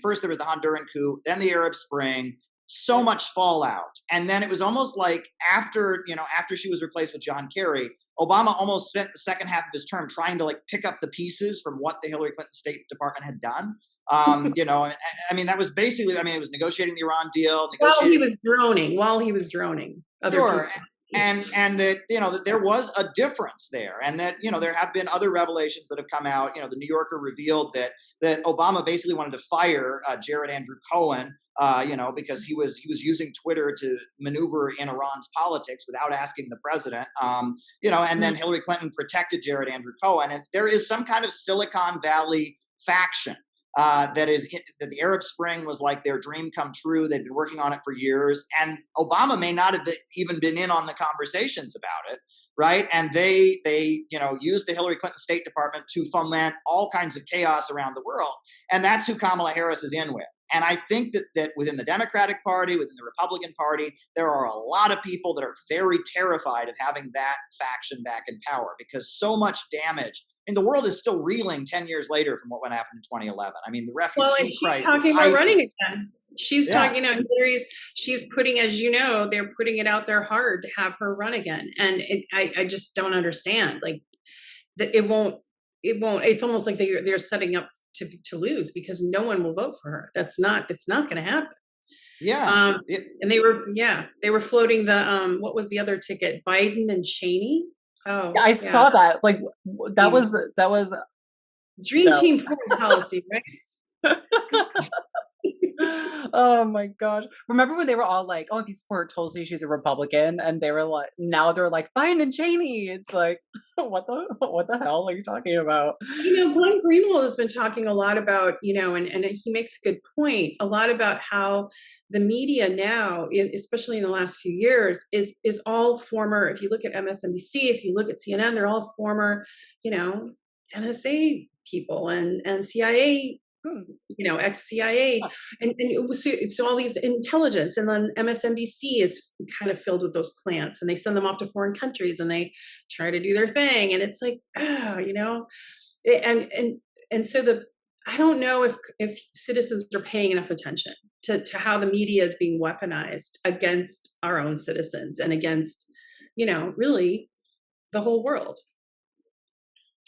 first there was the Honduran coup, then the Arab Spring, so much fallout. And then it was almost like after she was replaced with John Kerry, Obama almost spent the second half of his term trying to pick up the pieces from what the Hillary Clinton State Department had done. That was basically, it was negotiating the Iran deal. While he was droning. Sure. And that that there was a difference there, and that there have been other revelations that have come out. The New Yorker revealed that Obama basically wanted to fire Jared Andrew Cohen, because he was using Twitter to maneuver in Iran's politics without asking the president. And then Hillary Clinton protected Jared Andrew Cohen, and there is some kind of Silicon Valley faction. That the Arab Spring was like their dream come true. They'd been working on it for years, and Obama may not have even been in on the conversations about it, right? And they used the Hillary Clinton State Department to foment all kinds of chaos around the world, and that's who Kamala Harris is in with. And I think that within the Democratic Party, within the Republican Party, there are a lot of people that are very terrified of having that faction back in power, because so much damage. And the world is still reeling 10 years later from what happened in 2011. The refugee crisis. She's talking about running again. She's talking, she's putting, as they're putting it out there hard to have her run again. And I just don't understand. That it won't, it's almost like they're setting up to lose, because no one will vote for her. It's not going to happen. Yeah. And they were floating the, what was the other ticket? Biden and Cheney. Oh, I saw that. That was Dream Team foreign policy, right? Oh my gosh. Remember when they were all like, oh, if you support Tulsi, she's a Republican, and they were like, now they're like, Biden and Cheney. It's like, what the hell are you talking about? Glenn Greenwald has been talking a lot about, and he makes a good point, a lot about how the media now, especially in the last few years, is all former. If you look at MSNBC, if you look at CNN, they're all former, NSA people and CIA ex-CIA, and so all these intelligence, and then MSNBC is kind of filled with those plants, and they send them off to foreign countries, and they try to do their thing, and it's like, and so I don't know if citizens are paying enough attention to how the media is being weaponized against our own citizens and against, really the whole world.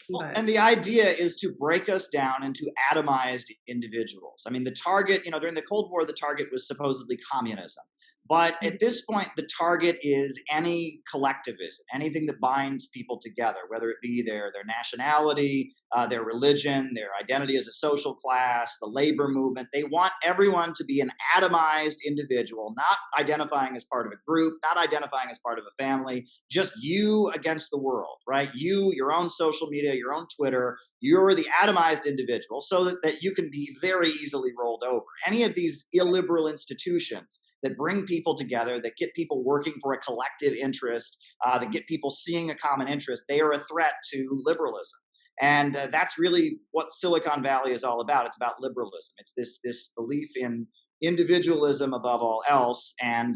Well, and the idea is to break us down into atomized individuals. I mean, the target, during the Cold War, the target was supposedly communism. But at this point, the target is any collectivism, anything that binds people together, whether it be their nationality, their religion, their identity as a social class, the labor movement. They want everyone to be an atomized individual, not identifying as part of a group, not identifying as part of a family, just you against the world, right? You, your own social media, your own Twitter, you're the atomized individual, so that you can be very easily rolled over. Any of these illiberal institutions that bring people together, that get people working for a collective interest, that get people seeing a common interest, they are a threat to liberalism. And that's really what Silicon Valley is all about. It's about liberalism. It's this belief in individualism above all else, and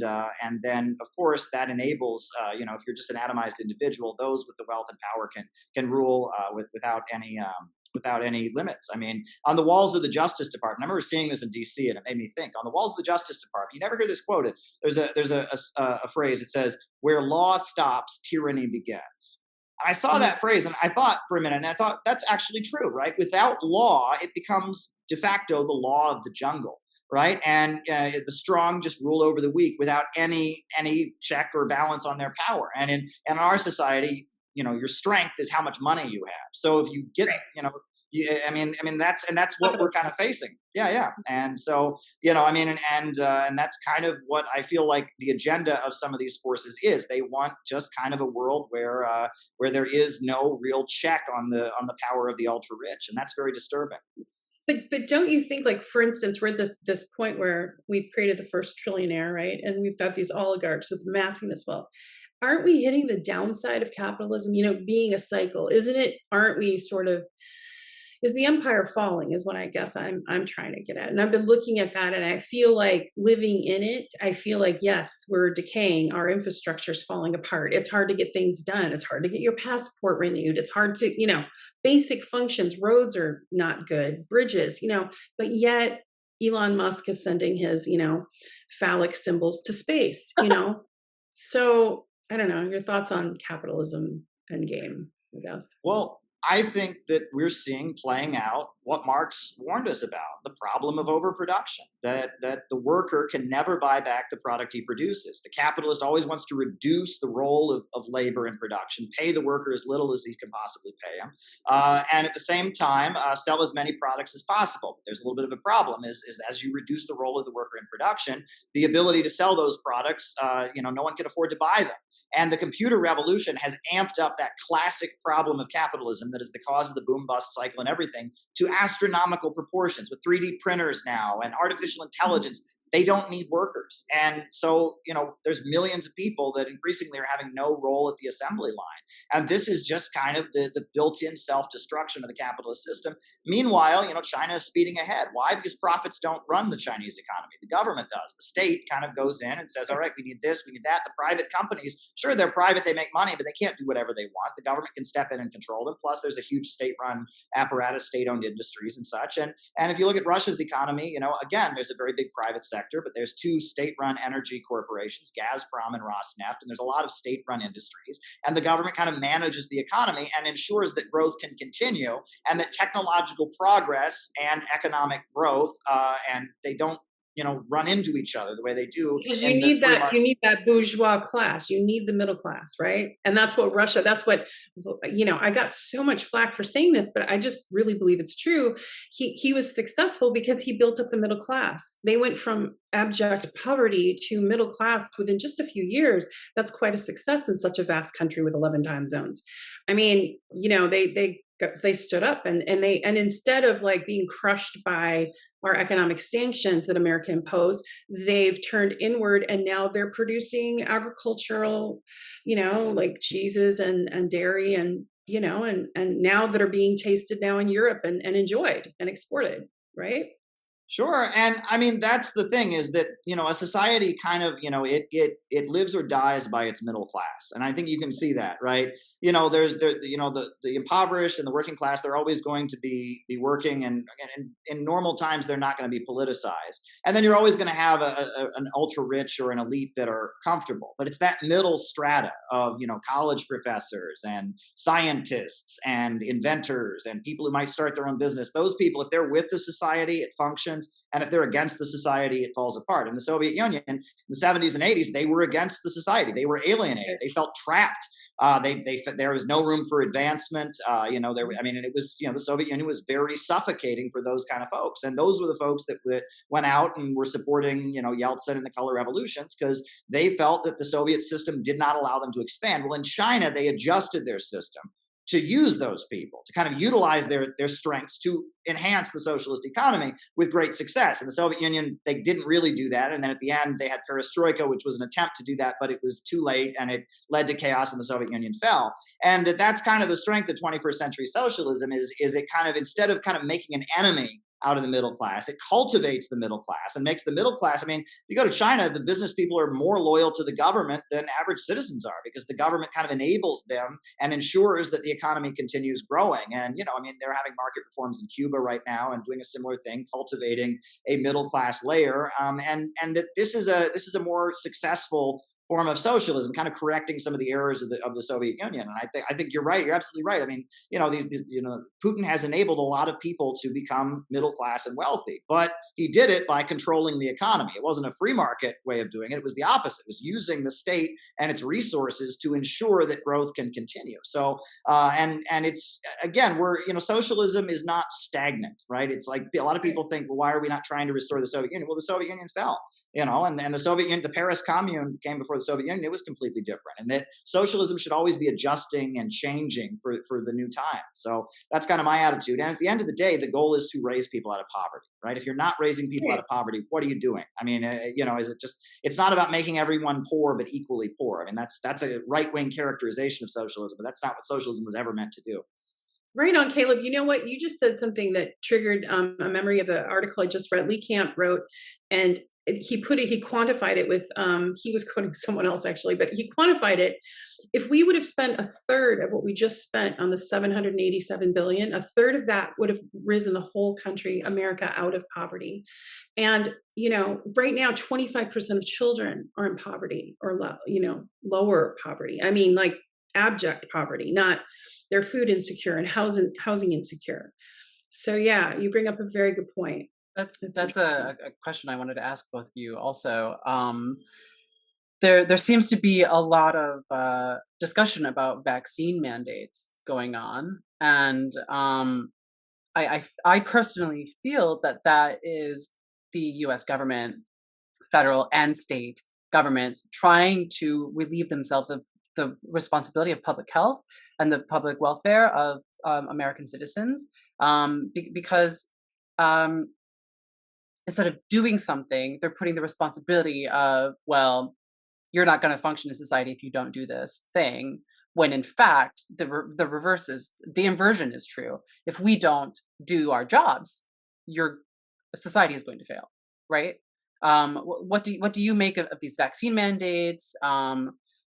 then of course that enables if you're just an atomized individual, those with the wealth and power can rule without any limits. I mean, on the walls of the Justice Department, I remember seeing this in DC, and it made me think. On the walls of the Justice Department, you never hear this quoted. There's a phrase. It says, "Where law stops, tyranny begins." I saw that phrase, and I thought for a minute, and I thought that's actually true, right? Without law, it becomes de facto the law of the jungle, right? And the strong just rule over the weak without any check or balance on their power. And in our society, your strength is how much money you have. So if you get, that's what we're kind of facing. Yeah. And so, and that's kind of what I feel like the agenda of some of these forces is. They want just kind of a world where there is no real check on the power of the ultra rich, and that's very disturbing. But don't you think, like, for instance, we're at this point where we've created the first trillionaire, right? And we've got these oligarchs with amassing this wealth. Aren't we hitting the downside of capitalism, being a cycle? Isn't it? Aren't we sort of, is the empire falling is what I guess I'm trying to get at. And I've been looking at that, and I feel like living in it, I feel like, yes, we're decaying. Our infrastructure is falling apart. It's hard to get things done. It's hard to get your passport renewed. It's hard to, basic functions, roads are not good, bridges, but yet Elon Musk is sending his, phallic symbols to space, So I don't know, your thoughts on capitalism endgame, I guess. Well, I think that we're seeing playing out what Marx warned us about, the problem of overproduction, that the worker can never buy back the product he produces. The capitalist always wants to reduce the role of labor in production, pay the worker as little as he can possibly pay him, and at the same time, sell as many products as possible. There's a little bit of a problem is as you reduce the role of the worker in production, the ability to sell those products, no one can afford to buy them. And the computer revolution has amped up that classic problem of capitalism that is the cause of the boom-bust cycle and everything to astronomical proportions with 3D printers now and artificial intelligence. They don't need workers. And so, there's millions of people that increasingly are having no role at the assembly line. And this is just kind of the built-in self-destruction of the capitalist system. Meanwhile, China is speeding ahead. Why? Because profits don't run the Chinese economy. The government does. The state kind of goes in and says, all right, we need this, we need that. The private companies, sure, they're private, they make money, but they can't do whatever they want. The government can step in and control them. Plus, there's a huge state-run apparatus, state-owned industries and such. And if you look at Russia's economy, again, there's a very big private sector, but there's two state-run energy corporations, Gazprom and Rosneft, and there's a lot of state-run industries. And the government kind of manages the economy and ensures that growth can continue and that technological progress and economic growth, and they don't run into each other the way they do. Because you need that bourgeois class. You need the middle class, right? And that's what Russia, I got so much flack for saying this, but I just really believe it's true. He was successful because he built up the middle class. They went from abject poverty to middle class within just a few years. That's quite a success in such a vast country with 11 time zones. I mean, they stood up and instead of like being crushed by our economic sanctions that America imposed, they've turned inward, and now they're producing agricultural, like cheeses and dairy and now that are being tasted now in Europe and enjoyed and exported, right? Sure. And I mean, that's the thing is that, a society kind of, it lives or dies by its middle class. And I think you can see that, right? The impoverished and the working class, they're always going to be working, and in normal times, they're not going to be politicized. And then you're always going to have an ultra rich or an elite that are comfortable. But it's that middle strata of, college professors and scientists and inventors and people who might start their own business. Those people, if they're with the society, it functions. And if they're against the society, it falls apart. In the Soviet Union, in the 70s and 80s, they were against the society. They were alienated. They felt trapped. There was no room for advancement. And it was, the Soviet Union was very suffocating for those kind of folks. And those were the folks that went out and were supporting, Yeltsin and the color revolutions, because they felt that the Soviet system did not allow them to expand. Well, in China, they adjusted their system to use those people, to kind of utilize their strengths to enhance the socialist economy with great success. In the Soviet Union, they didn't really do that. And then at the end, they had perestroika, which was an attempt to do that, but it was too late and it led to chaos and the Soviet Union fell. And that's kind of the strength of 21st century socialism is it kind of, instead of kind of making an enemy out of the middle class, it cultivates the middle class and makes the middle class. I mean, if you go to China, the business people are more loyal to the government than average citizens are, because the government kind of enables them and ensures that the economy continues growing. And, they're having market reforms in Cuba right now and doing a similar thing, cultivating a middle class layer. And that this is a more successful form of socialism, kind of correcting some of the errors of the Soviet Union. And I think you're right. You're absolutely right. I mean, Putin has enabled a lot of people to become middle class and wealthy, but he did it by controlling the economy. It wasn't a free market way of doing it. It was the opposite. It was using the state and its resources to ensure that growth can continue. So, and it's, again, socialism is not stagnant, right? It's like a lot of people think, well, why are we not trying to restore the Soviet Union? Well, the Soviet Union fell. And the Soviet Union, the Paris Commune came before the Soviet Union. It was completely different, and that socialism should always be adjusting and changing for the new time. So that's kind of my attitude. And at the end of the day, the goal is to raise people out of poverty, right? If you're not raising people out of poverty, what are you doing? I mean, is it just? It's not about making everyone poor but equally poor. I mean, that's a right-wing characterization of socialism, but that's not what socialism was ever meant to do. Right on, Caleb. You know what? You just said something that triggered a memory of the article I just read. Lee Camp wrote, and he quantified it with, he was quoting someone else actually, but he quantified it. If we would have spent a third of what we just spent on the 787 billion, a third of that would have risen the whole country, America, out of poverty. And, right now, 25% of children are in poverty or, lower poverty. I mean, like abject poverty, not they're food insecure and housing insecure. So yeah, you bring up a very good point. That's a question I wanted to ask both of you also. There seems to be a lot of discussion about vaccine mandates going on, and I personally feel that is the U.S. government, federal and state governments, trying to relieve themselves of the responsibility of public health and the public welfare of American citizens, because instead of doing something, they're putting the responsibility of, well, you're not going to function in society if you don't do this thing, when in fact, the reverse is, the inversion is true. If we don't do our jobs, society is going to fail, right? What do you make of these vaccine mandates?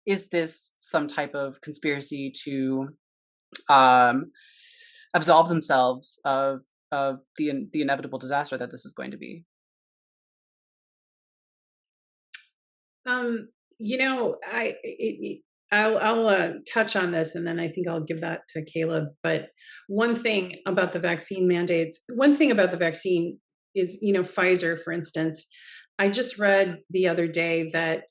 Is this some type of conspiracy to absolve themselves of the inevitable disaster that this is going to be? I'll touch on this, and then I think I'll give that to Caleb. But one thing about the vaccine mandates, is, Pfizer, for instance. I just read the other day that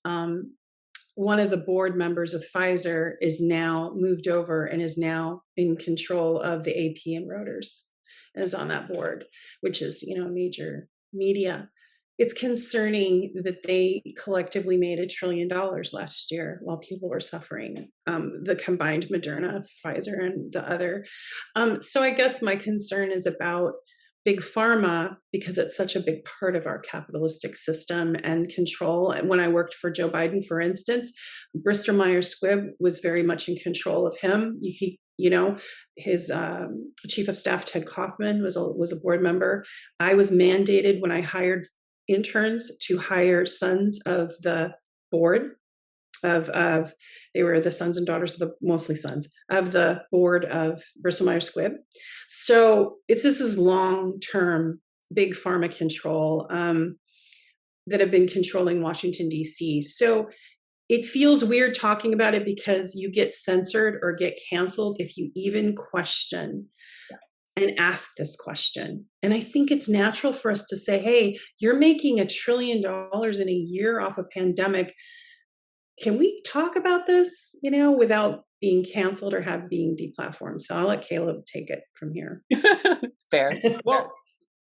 one of the board members of Pfizer is now moved over and is now in control of the AP and Reuters, and is on that board, which is, major media. It's concerning that they collectively made $1 trillion last year while people were suffering, the combined Moderna, Pfizer, and the other. So I guess my concern is about big pharma, because it's such a big part of our capitalistic system and control. And when I worked for Joe Biden, for instance, Bristol Myers Squibb was very much in control of him. He You know, his chief of staff, Ted Kaufman, was a board member. I was mandated when I hired interns to hire sons of the board of they were the sons and daughters of the, mostly sons of the board of Bristol Myers Squibb. So this is long-term big pharma control that have been controlling Washington, D.C. So it feels weird talking about it because you get censored or get canceled if you even question and ask this question. And I think it's natural for us to say, hey, you're making $1 trillion in a year off a pandemic. Can we talk about this, without being canceled or being deplatformed? So I'll let Caleb take it from here. Fair. Well,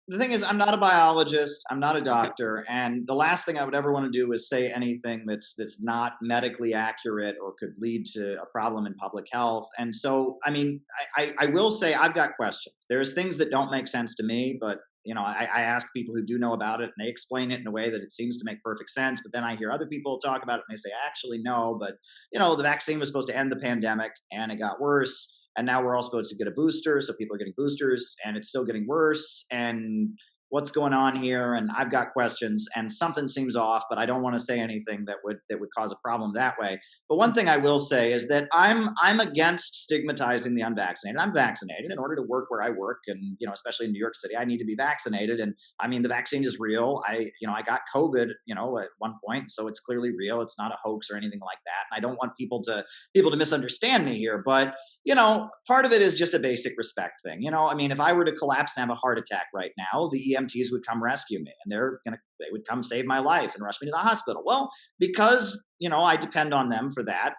the thing is, I'm not a biologist, I'm not a doctor, and the last thing I would ever want to do is say anything that's not medically accurate or could lead to a problem in public health. And so, I mean, I will say I've got questions. There's things that don't make sense to me, but I ask people who do know about it, and they explain it in a way that it seems to make perfect sense. But then I hear other people talk about it, and they say, actually, no, but the vaccine was supposed to end the pandemic, and it got worse. And now we're all supposed to get a booster, so people are getting boosters, and it's still getting worse. And what's going on here? And I've got questions, and something seems off, but I don't want to say anything that would cause a problem that way. But one thing I will say is that I'm against stigmatizing the unvaccinated. I'm vaccinated. In order to work where I work, and especially in New York City, I need to be vaccinated. And I mean, the vaccine is real. I got COVID, at one point, so it's clearly real. It's not a hoax or anything like that. And I don't want people to misunderstand me here, but part of it is just a basic respect thing. I mean, if I were to collapse and have a heart attack right now, the EMTs would come rescue me, and they would come save my life and rush me to the hospital. Well, because I depend on them for that.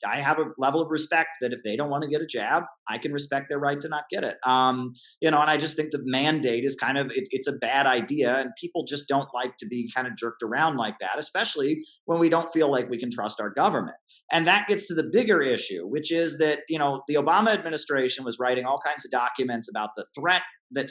I have a level of respect that if they don't want to get a jab, I can respect their right to not get it. And I just think the mandate is kind of, it's a bad idea, and people just don't like to be kind of jerked around like that, especially when we don't feel like we can trust our government. And that gets to the bigger issue, which is that, the Obama administration was writing all kinds of documents about the threat that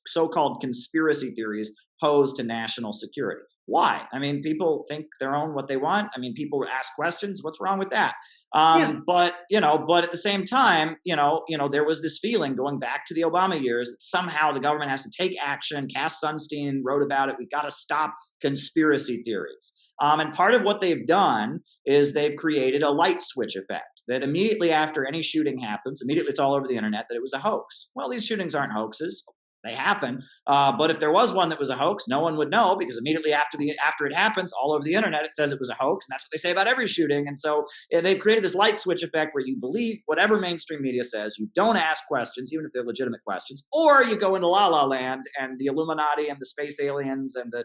so-called conspiracy theories pose to national security. Why? I mean, people think their own what they want. I mean, people ask questions. What's wrong with that? But at the same time, there was this feeling going back to the Obama years that somehow the government has to take action. Cass Sunstein wrote about it. We got to stop conspiracy theories. And part of what they've done is they've created a light switch effect that immediately after any shooting happens, immediately it's all over the internet that it was a hoax. Well, these shootings aren't hoaxes. They happen. But if there was one that was a hoax, no one would know, because immediately after it happens, all over the internet, it says it was a hoax. And that's what they say about every shooting. And so they've created this light switch effect where you believe whatever mainstream media says. You don't ask questions, even if they're legitimate questions, or you go into La La Land and the Illuminati and the space aliens and the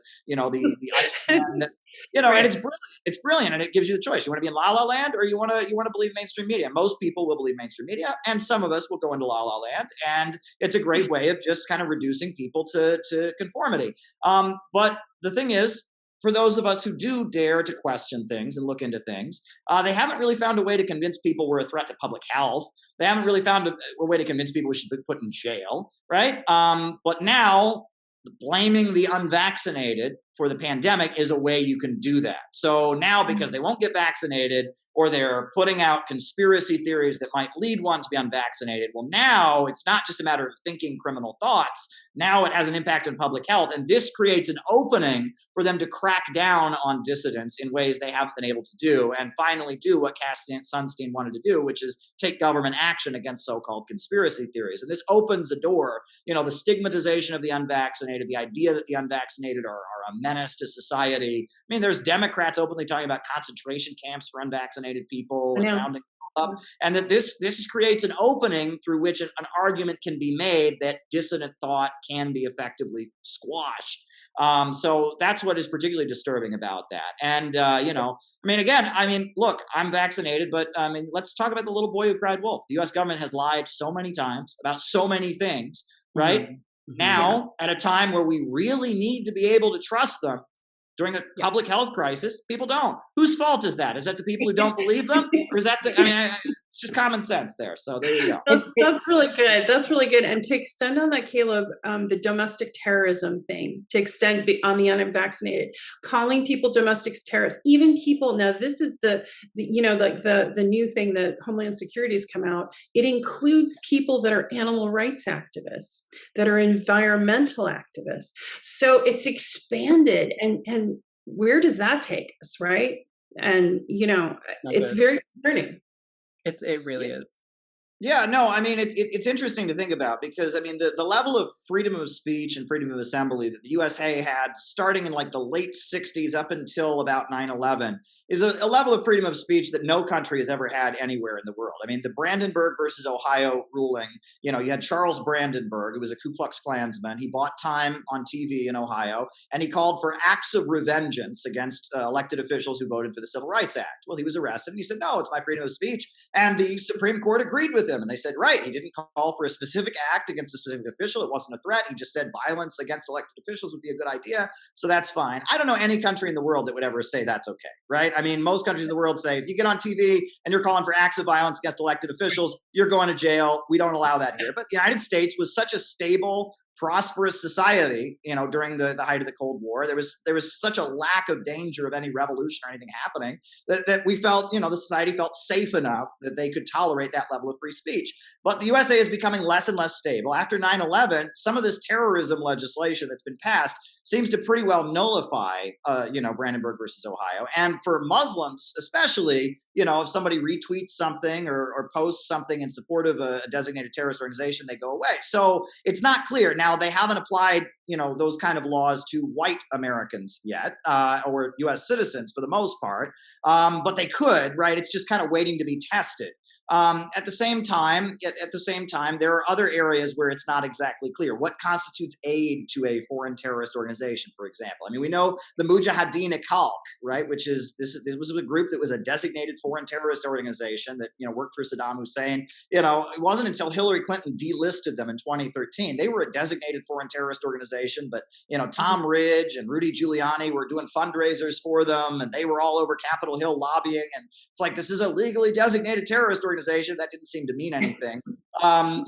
Iceman. And it's brilliant. It's brilliant, and it gives you the choice. You want to be in La La Land, or you want to believe mainstream media. Most people will believe mainstream media, and some of us will go into La La Land. And it's a great way of just kind of reducing people to conformity. But the thing is, for those of us who do dare to question things and look into things, they haven't really found a way to convince people we're a threat to public health. They haven't really found a way to convince people we should be put in jail, right? But now, blaming the unvaccinated for the pandemic is a way you can do that. So now, because they won't get vaccinated, or they're putting out conspiracy theories that might lead one to be unvaccinated, well, now it's not just a matter of thinking criminal thoughts. Now it has an impact on public health. And this creates an opening for them to crack down on dissidents in ways they haven't been able to do, and finally do what Cass Sunstein wanted to do, which is take government action against so-called conspiracy theories. And this opens a door, the stigmatization of the unvaccinated, the idea that the unvaccinated are a menace to society. I mean, there's Democrats openly talking about concentration camps for unvaccinated people and rounding up, and that this creates an opening through which an argument can be made that dissident thought can be effectively squashed. So that's what is particularly disturbing about that. And, look, I'm vaccinated, but let's talk about the little boy who cried wolf. The U.S. government has lied so many times about so many things, right? Mm-hmm. Now, at a time where we really need to be able to trust them, During a public health crisis, people don't. Whose fault is that? Is that the people who don't believe them? Or is that it's just common sense there. So there you go. That's really good. That's really good. And to extend on that, Caleb, the domestic terrorism thing, to extend on the unvaccinated, calling people domestic terrorists, even people, now this is the new thing that Homeland Security has come out. It includes people that are animal rights activists, that are environmental activists. So it's expanded, and where does that take us, right? And it's very concerning. It really is. Yeah, no, I mean, it's interesting to think about because, I mean, the level of freedom of speech and freedom of assembly that the USA had starting in like the late 60s up until about 9/11 is a level of freedom of speech that no country has ever had anywhere in the world. I mean, the Brandenburg versus Ohio ruling, you had Charles Brandenburg, who was a Ku Klux Klansman. He bought time on TV in Ohio, and he called for acts of revengeance against elected officials who voted for the Civil Rights Act. Well, he was arrested, and he said, no, it's my freedom of speech. And the Supreme Court agreed with him. And they said, right, he didn't call for a specific act against a specific official. It wasn't a threat. He just said violence against elected officials would be a good idea. So that's fine. I don't know any country in the world that would ever say that's okay, right? I mean, most countries in the world say, if you get on TV and you're calling for acts of violence against elected officials, you're going to jail. We don't allow that here. But the United States was such a stable, prosperous society, during the height of the Cold War. There was such a lack of danger of any revolution or anything happening that we felt, the society felt safe enough that they could tolerate that level of free speech. But the USA is becoming less and less stable. After 9/11, some of this terrorism legislation that's been passed seems to pretty well nullify, Brandenburg versus Ohio. And for Muslims, especially, if somebody retweets something or posts something in support of a designated terrorist organization, they go away. So it's not clear. Now, they haven't applied, those kind of laws to white Americans yet, or U.S. citizens for the most part, but they could, right? It's just kind of waiting to be tested. At the same time, there are other areas where it's not exactly clear. What constitutes aid to a foreign terrorist organization, for example? I mean, we know the Mujahideen Khalq, right? Which is this was a group that was a designated foreign terrorist organization that worked for Saddam Hussein. It wasn't until Hillary Clinton delisted them in 2013. They were a designated foreign terrorist organization, but Tom Ridge and Rudy Giuliani were doing fundraisers for them, and they were all over Capitol Hill lobbying. And it's like, this is a legally designated terrorist organization. That didn't seem to mean anything. And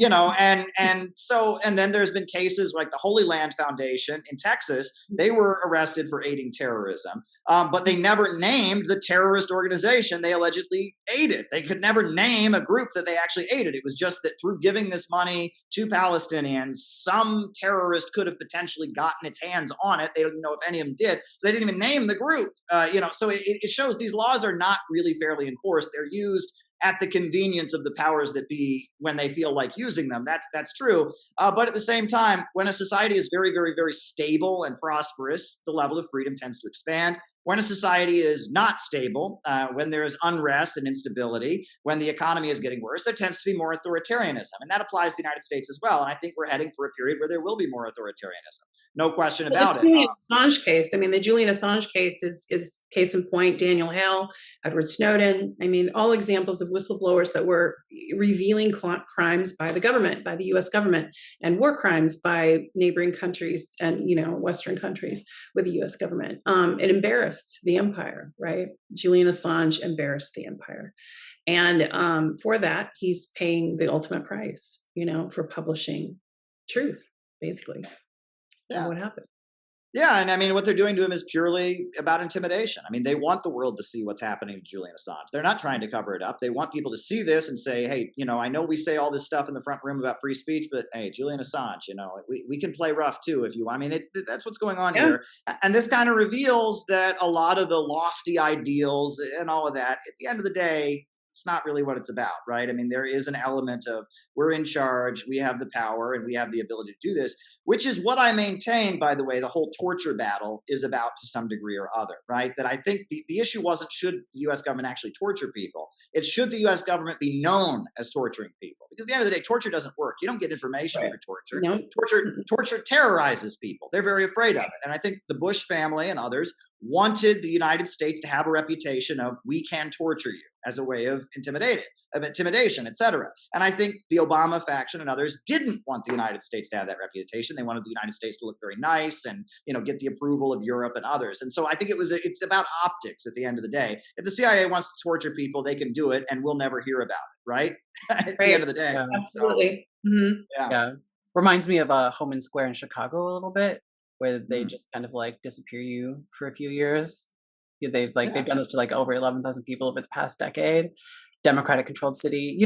then there's been cases like the Holy Land Foundation in Texas. They were arrested for aiding terrorism, but they never named the terrorist organization they allegedly aided. They could never name a group that they actually aided. It was just that through giving this money to Palestinians, some terrorist could have potentially gotten its hands on it. They don't know if any of them did. So they didn't even name the group. So it shows these laws are not really fairly enforced. They're used at the convenience of the powers that be when they feel like using them. That's true. But at the same time, when a society is very, very, very stable and prosperous, the level of freedom tends to expand. When a society is not stable, when there is unrest and instability, when the economy is getting worse, there tends to be more authoritarianism. And that applies to the United States as well. And I think we're heading for a period where there will be more authoritarianism. No question about it. The Julian Assange case. I mean, the Julian Assange case is case in point. Daniel Hale, Edward Snowden. I mean, all examples of whistleblowers that were revealing crimes by the government, by the U.S. government, and war crimes by neighboring countries and Western countries with the U.S. government. It embarrassed the empire, right? Julian Assange embarrassed the empire, and for that, he's paying the ultimate price. For publishing truth, basically. Yeah. What happened? Yeah, and I mean, what they're doing to him is purely about intimidation. I mean, they want the world to see what's happening to Julian Assange. They're not trying to cover it up. They want people to see this and say, hey, I know we say all this stuff in the front room about free speech, but hey, Julian Assange, we can play rough too if you want. I mean, that's what's going on here. And this kind of reveals that a lot of the lofty ideals and all of that, at the end of the day, it's not really what it's about, right? I mean, there is an element of we're in charge, we have the power, and we have the ability to do this, which is what I maintain, by the way, the whole torture battle is about to some degree or other, right? That I think the issue wasn't should the U.S. government actually torture people. It's should the U.S. government be known as torturing people. Because at the end of the day, torture doesn't work. You don't get information through torture. No. Torture terrorizes people. They're very afraid of it. And I think the Bush family and others wanted the United States to have a reputation of we can torture you as a way of intimidation, etc. And I think the Obama faction and others didn't want the United States to have that reputation. They wanted the United States to look very nice and get the approval of Europe and others. And so I think it's about optics at the end of the day. If the CIA wants to torture people, they can do it, and we'll never hear about it, right? At the end of the day, Yeah. Absolutely. So, yeah. Reminds me of Homan Square in Chicago a little bit, where they just kind of like disappear you for a few years. They've done this to like over 11,000 people over the past decade. Democratic controlled city.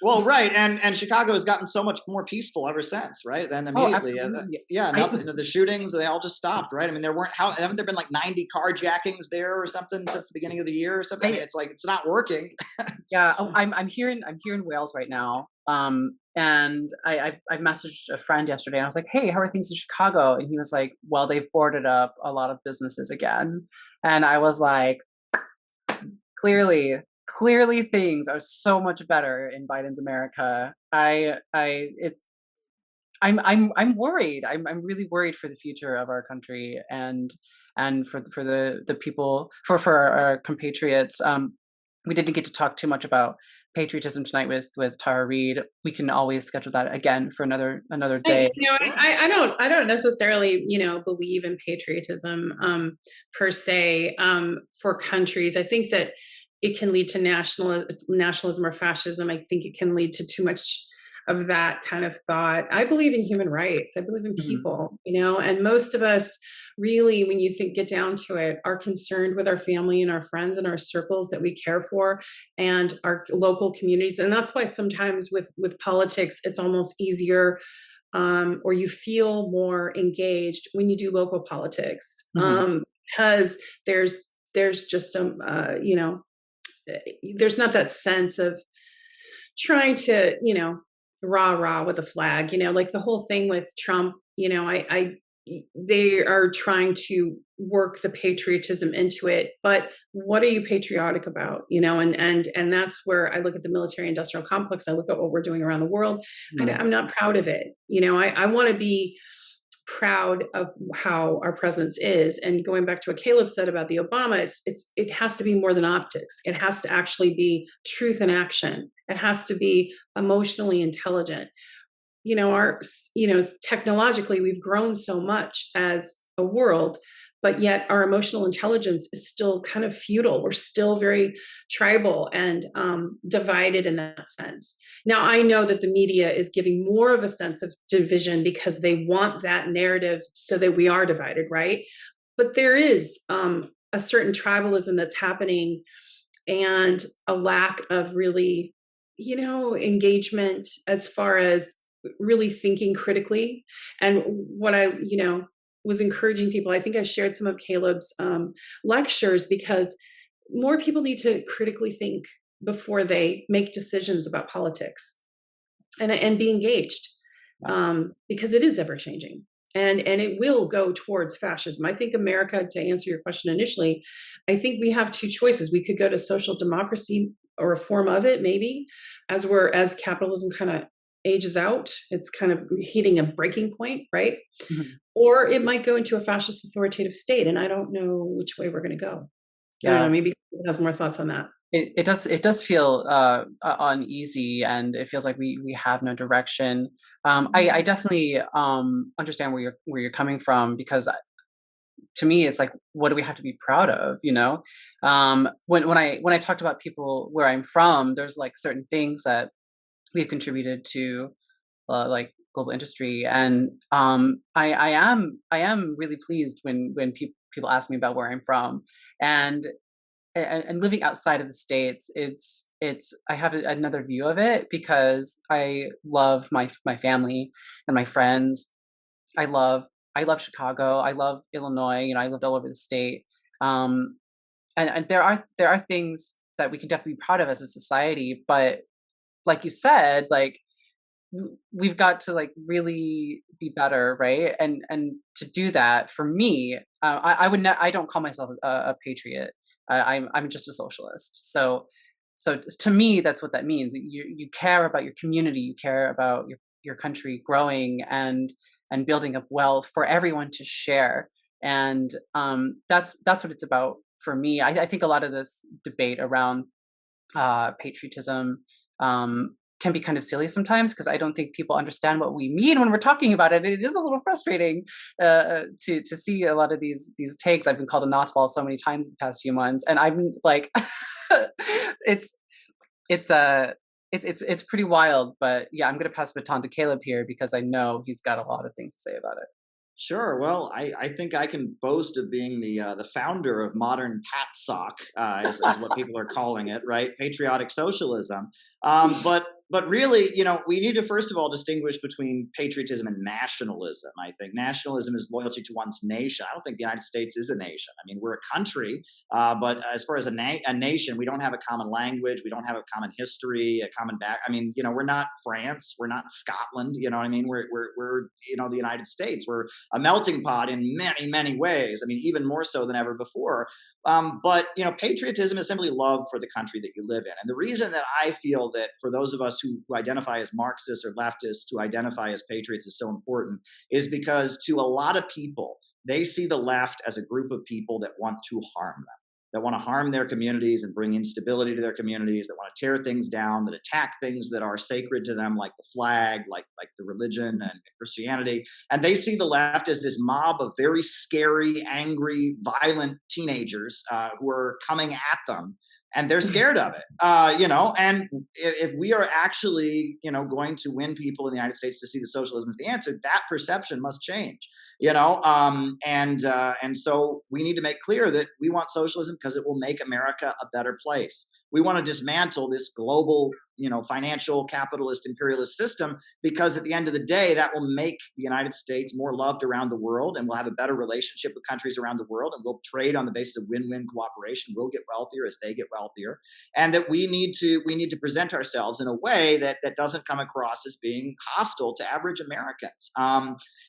Well, right, and Chicago has gotten so much more peaceful ever since, right? Then immediately, the shootings, they all just stopped, right? I mean, haven't there been like 90 carjackings there or something since the beginning of the year or something? I mean, it's like it's not working. Yeah, I'm here in Wales right now, and I messaged a friend yesterday, and I was like, "Hey, how are things in Chicago?" And he was like, "Well, they've boarded up a lot of businesses again," and I was like, Clearly things are so much better in Biden's America. I'm worried. I'm really worried for the future of our country and for the people, for our compatriots. We didn't get to talk too much about patriotism tonight with Tara Reade. We can always schedule that again for another day. I don't necessarily believe in patriotism per se for countries. I think that it can lead to nationalism or fascism. I think it can lead to too much of that kind of thought. I believe in human rights. I believe in people, and most of us really, when you get down to it, are concerned with our family and our friends and our circles that we care for and our local communities. And that's why sometimes with politics, it's almost easier or you feel more engaged when you do local politics because there's just there's not that sense of trying to, rah with a flag, like the whole thing with Trump, they are trying to work the patriotism into it, but what are you patriotic about? And that's where I look at the military industrial complex. I look at what we're doing around the world. I'm not proud of it. I want to be proud of how our presence is. And going back to what Caleb said about the Obama, it has to be more than optics. It has to actually be truth in action. It has to be emotionally intelligent. Technologically, we've grown so much as a world, but yet our emotional intelligence is still kind of feudal. We're still very tribal and divided in that sense. Now, I know that the media is giving more of a sense of division because they want that narrative so that we are divided, right? But there is a certain tribalism that's happening and a lack of really, engagement as far as really thinking critically. And what I, was encouraging people, I think I shared some of Caleb's lectures because more people need to critically think before they make decisions about politics and be engaged because it is ever changing and it will go towards fascism. I think America, to answer your question initially, I think we have two choices. We could go to social democracy or a form of it, maybe as capitalism kind of ages out, it's kind of hitting a breaking point, right? Or it might go into a fascist authoritative state. And I don't know which way we're going to go. Yeah, maybe it has more thoughts on that. It does feel uneasy, and it feels like we have no direction. I definitely understand where you're coming from, because to me it's like, what do we have to be proud of? When I talked about people where I'm from, there's like certain things that we've contributed to, like global industry, and I am really pleased when people ask me about where I'm from, and living outside of the States, it's I have another view of it because I love my family and my friends. I love Chicago. I love Illinois. I lived all over the state, and there are things that we can definitely be proud of as a society, but like you said, like we've got to like really be better, right? And to do that, for me, I don't call myself a patriot. I'm just a socialist. So to me, that's what that means. You care about your community, you care about your country growing and building up wealth for everyone to share. And that's what it's about for me. I think a lot of this debate around patriotism can be kind of silly sometimes, because I don't think people understand what we mean when we're talking about it. It is a little frustrating to see a lot of these takes. I've been called a knotsball so many times in the past few months, and I'm like, it's pretty wild. But yeah, I'm going to pass the baton to Caleb here because I know he's got a lot of things to say about it. Sure. Well, I think I can boast of being the founder of modern PATSOC, is what people are calling it, right? Patriotic socialism. But really, we need to first of all distinguish between patriotism and nationalism. I think nationalism is loyalty to one's nation. I don't think the United States is a nation. I mean, we're a country, but as far as a nation, we don't have a common language. We don't have a common history, a common back. I mean, we're not France. We're not Scotland. You know what I mean? We're the United States. We're a melting pot in many, many ways. I mean, even more so than ever before. But patriotism is simply love for the country that you live in. And the reason that I feel that for those of us who identify as Marxists or leftists to identify as patriots is so important is because to a lot of people, they see the left as a group of people that want to harm them, that want to harm their communities and bring instability to their communities, that want to tear things down, that attack things that are sacred to them, like the flag, like the religion and Christianity. And they see the left as this mob of very scary, angry, violent teenagers who are coming at them. And they're scared of it, and if we are actually, going to win people in the United States to see that socialism is the answer, that perception must change, and so we need to make clear that we want socialism because it will make America a better place. We want to dismantle this global, financial, capitalist, imperialist system, because at the end of the day, that will make the United States more loved around the world, and we'll have a better relationship with countries around the world, and we'll trade on the basis of win-win cooperation. We'll get wealthier as they get wealthier, and that we need to present ourselves in a way that doesn't come across as being hostile to average Americans.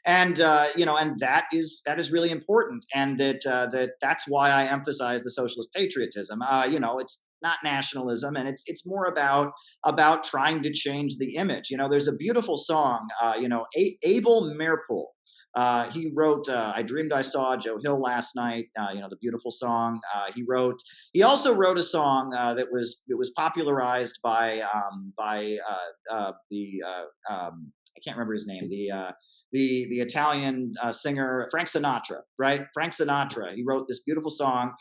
And that is really important, and that's why I emphasize the socialist patriotism. It's not nationalism, and it's more about trying to change the image. There's a beautiful song, Abel Meerpool. He wrote I Dreamed I Saw Joe Hill Last Night, the beautiful song. He also wrote a song that was popularized by I can't remember his name, the Italian singer Frank Sinatra, right? Frank Sinatra. He wrote this beautiful song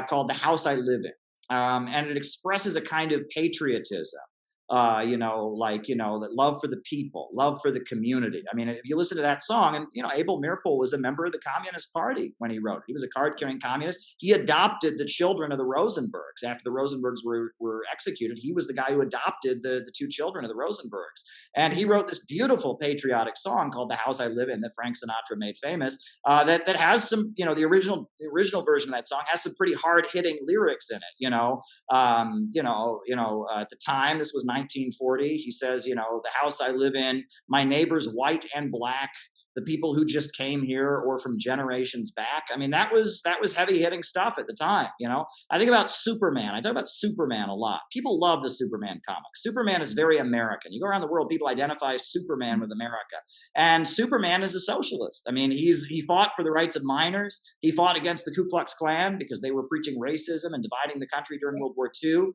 called "The House I Live In." And it expresses a kind of patriotism, that love for the people, love for the community. I mean, if you listen to that song, and, Abel Meerpool was a member of the Communist Party when he wrote it. He was a card-carrying communist. He adopted the children of the Rosenbergs. After the Rosenbergs were executed, he was the guy who adopted the two children of the Rosenbergs. And he wrote this beautiful patriotic song called "The House I Live In" that Frank Sinatra made famous, that has some, the original version of that song has some pretty hard-hitting lyrics in it, at the time, this was 1940. He says, "The house I live in, my neighbors white and black, the people who just came here or from generations back." I mean, that was heavy hitting stuff at the time. I think about Superman. I talk about Superman a lot. People love the Superman comics. Superman is very American. You go around the world, people identify Superman with America, and Superman is a socialist. I mean, he fought for the rights of miners. He fought against the Ku Klux Klan because they were preaching racism and dividing the country during World War II.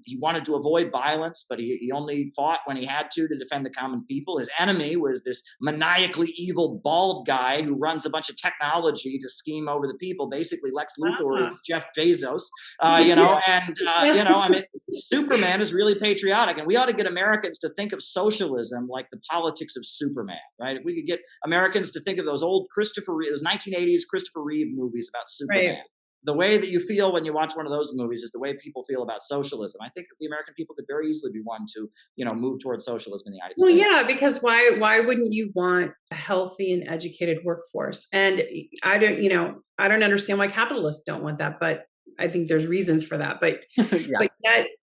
He wanted to avoid violence, but he only fought when he had to defend the common people. His enemy was this maniacally evil bald guy who runs a bunch of technology to scheme over the people. Basically, Lex Luthor is Jeff Bezos, I mean, Superman is really patriotic, and we ought to get Americans to think of socialism like the politics of Superman, right? If we could get Americans to think of those old those 1980s Christopher Reeve movies about Superman. Right. The way that you feel when you watch one of those movies is the way people feel about socialism. I think the American people could very easily be one to, move towards socialism in the United States. Well, yeah, because why wouldn't you want a healthy and educated workforce? And I don't understand why capitalists don't want that, but I think there's reasons for that. But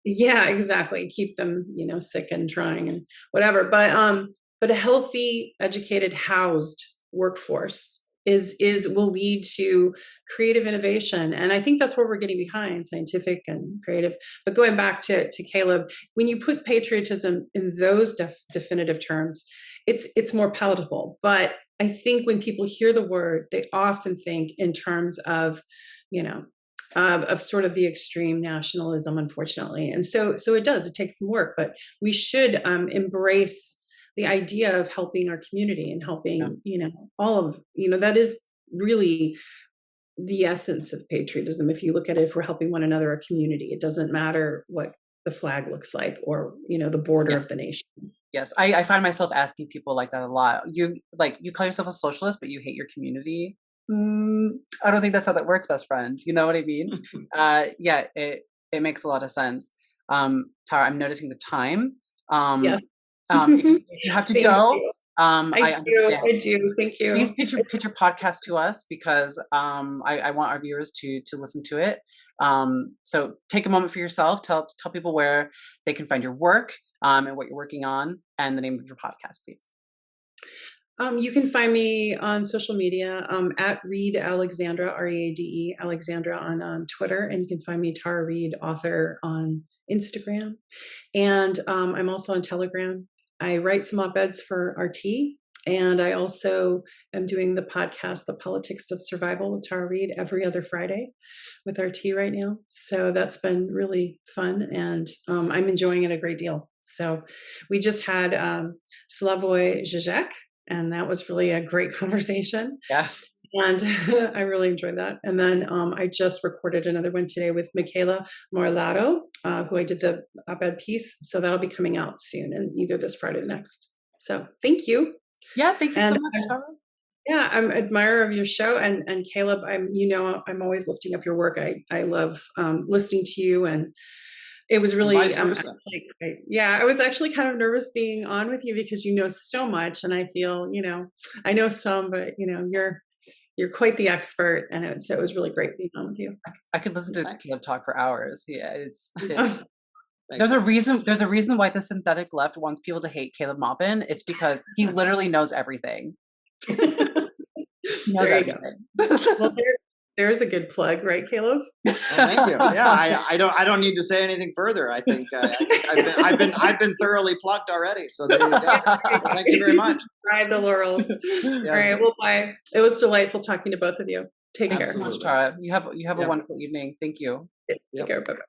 yeah, exactly. Keep them, sick and trying and whatever. But a healthy, educated, housed workforce will lead to creative innovation. And I think that's where we're getting behind, scientific and creative. But going back to Caleb, when you put patriotism in those definitive terms, it's more palatable. But I think when people hear the word, they often think in terms of, of sort of the extreme nationalism, unfortunately. And so it takes some work, but we should embrace the idea of helping our community and helping, all of, that is really the essence of patriotism. If you look at it, if we're helping one another, our community, it doesn't matter what the flag looks like or, the border of the nation. Yes. I find myself asking people like that a lot. You call yourself a socialist, but you hate your community. I don't think that's how that works, best friend. You know what I mean? Yeah, it makes a lot of sense. Tara, I'm noticing the time. Yes. If you have to go. I understand. I do. Thank you. Please pitch your podcast to us because I want our viewers to listen to it. So take a moment for yourself. Tell people where they can find your work and what you're working on and the name of your podcast, please. You can find me on social media at Reade Alexandra, Reade Alexandra on Twitter, and you can find me Tara Reade, author, on Instagram. And I'm also on Telegram. I write some op-eds for RT, and I also am doing the podcast, The Politics of Survival with Tara Reade, every other Friday with RT right now. So that's been really fun, and I'm enjoying it a great deal. So we just had Slavoj Žižek, and that was really a great conversation. Yeah. And I really enjoyed that. And then I just recorded another one today with Michaela Morlato, who I did the op-ed piece. So that'll be coming out soon, and either this Friday or the next. So thank you. Yeah, thank you so much, Tara. Yeah, I'm an admirer of your show. And Caleb, I'm always lifting up your work. I love listening to you, and it was really, I was actually kind of nervous being on with you because you know so much, and I feel, I know some, but you're quite the expert, and so it was really great being on with you. I could listen to Caleb talk for hours. Yeah, there's a reason why the synthetic left wants people to hate Caleb Maupin. It's because he literally knows everything. He knows everything. Well, there's a good plug, right, Caleb? Well, thank you. Yeah, I don't need to say anything further. I think I've been thoroughly plugged already. So there you go. Thank you very much. Ride the laurels. Yes. All right. Well, bye. It was delightful talking to both of you. Take care. Thank you so much, Tara. You have a wonderful evening. Thank you. Take care. Bye-bye.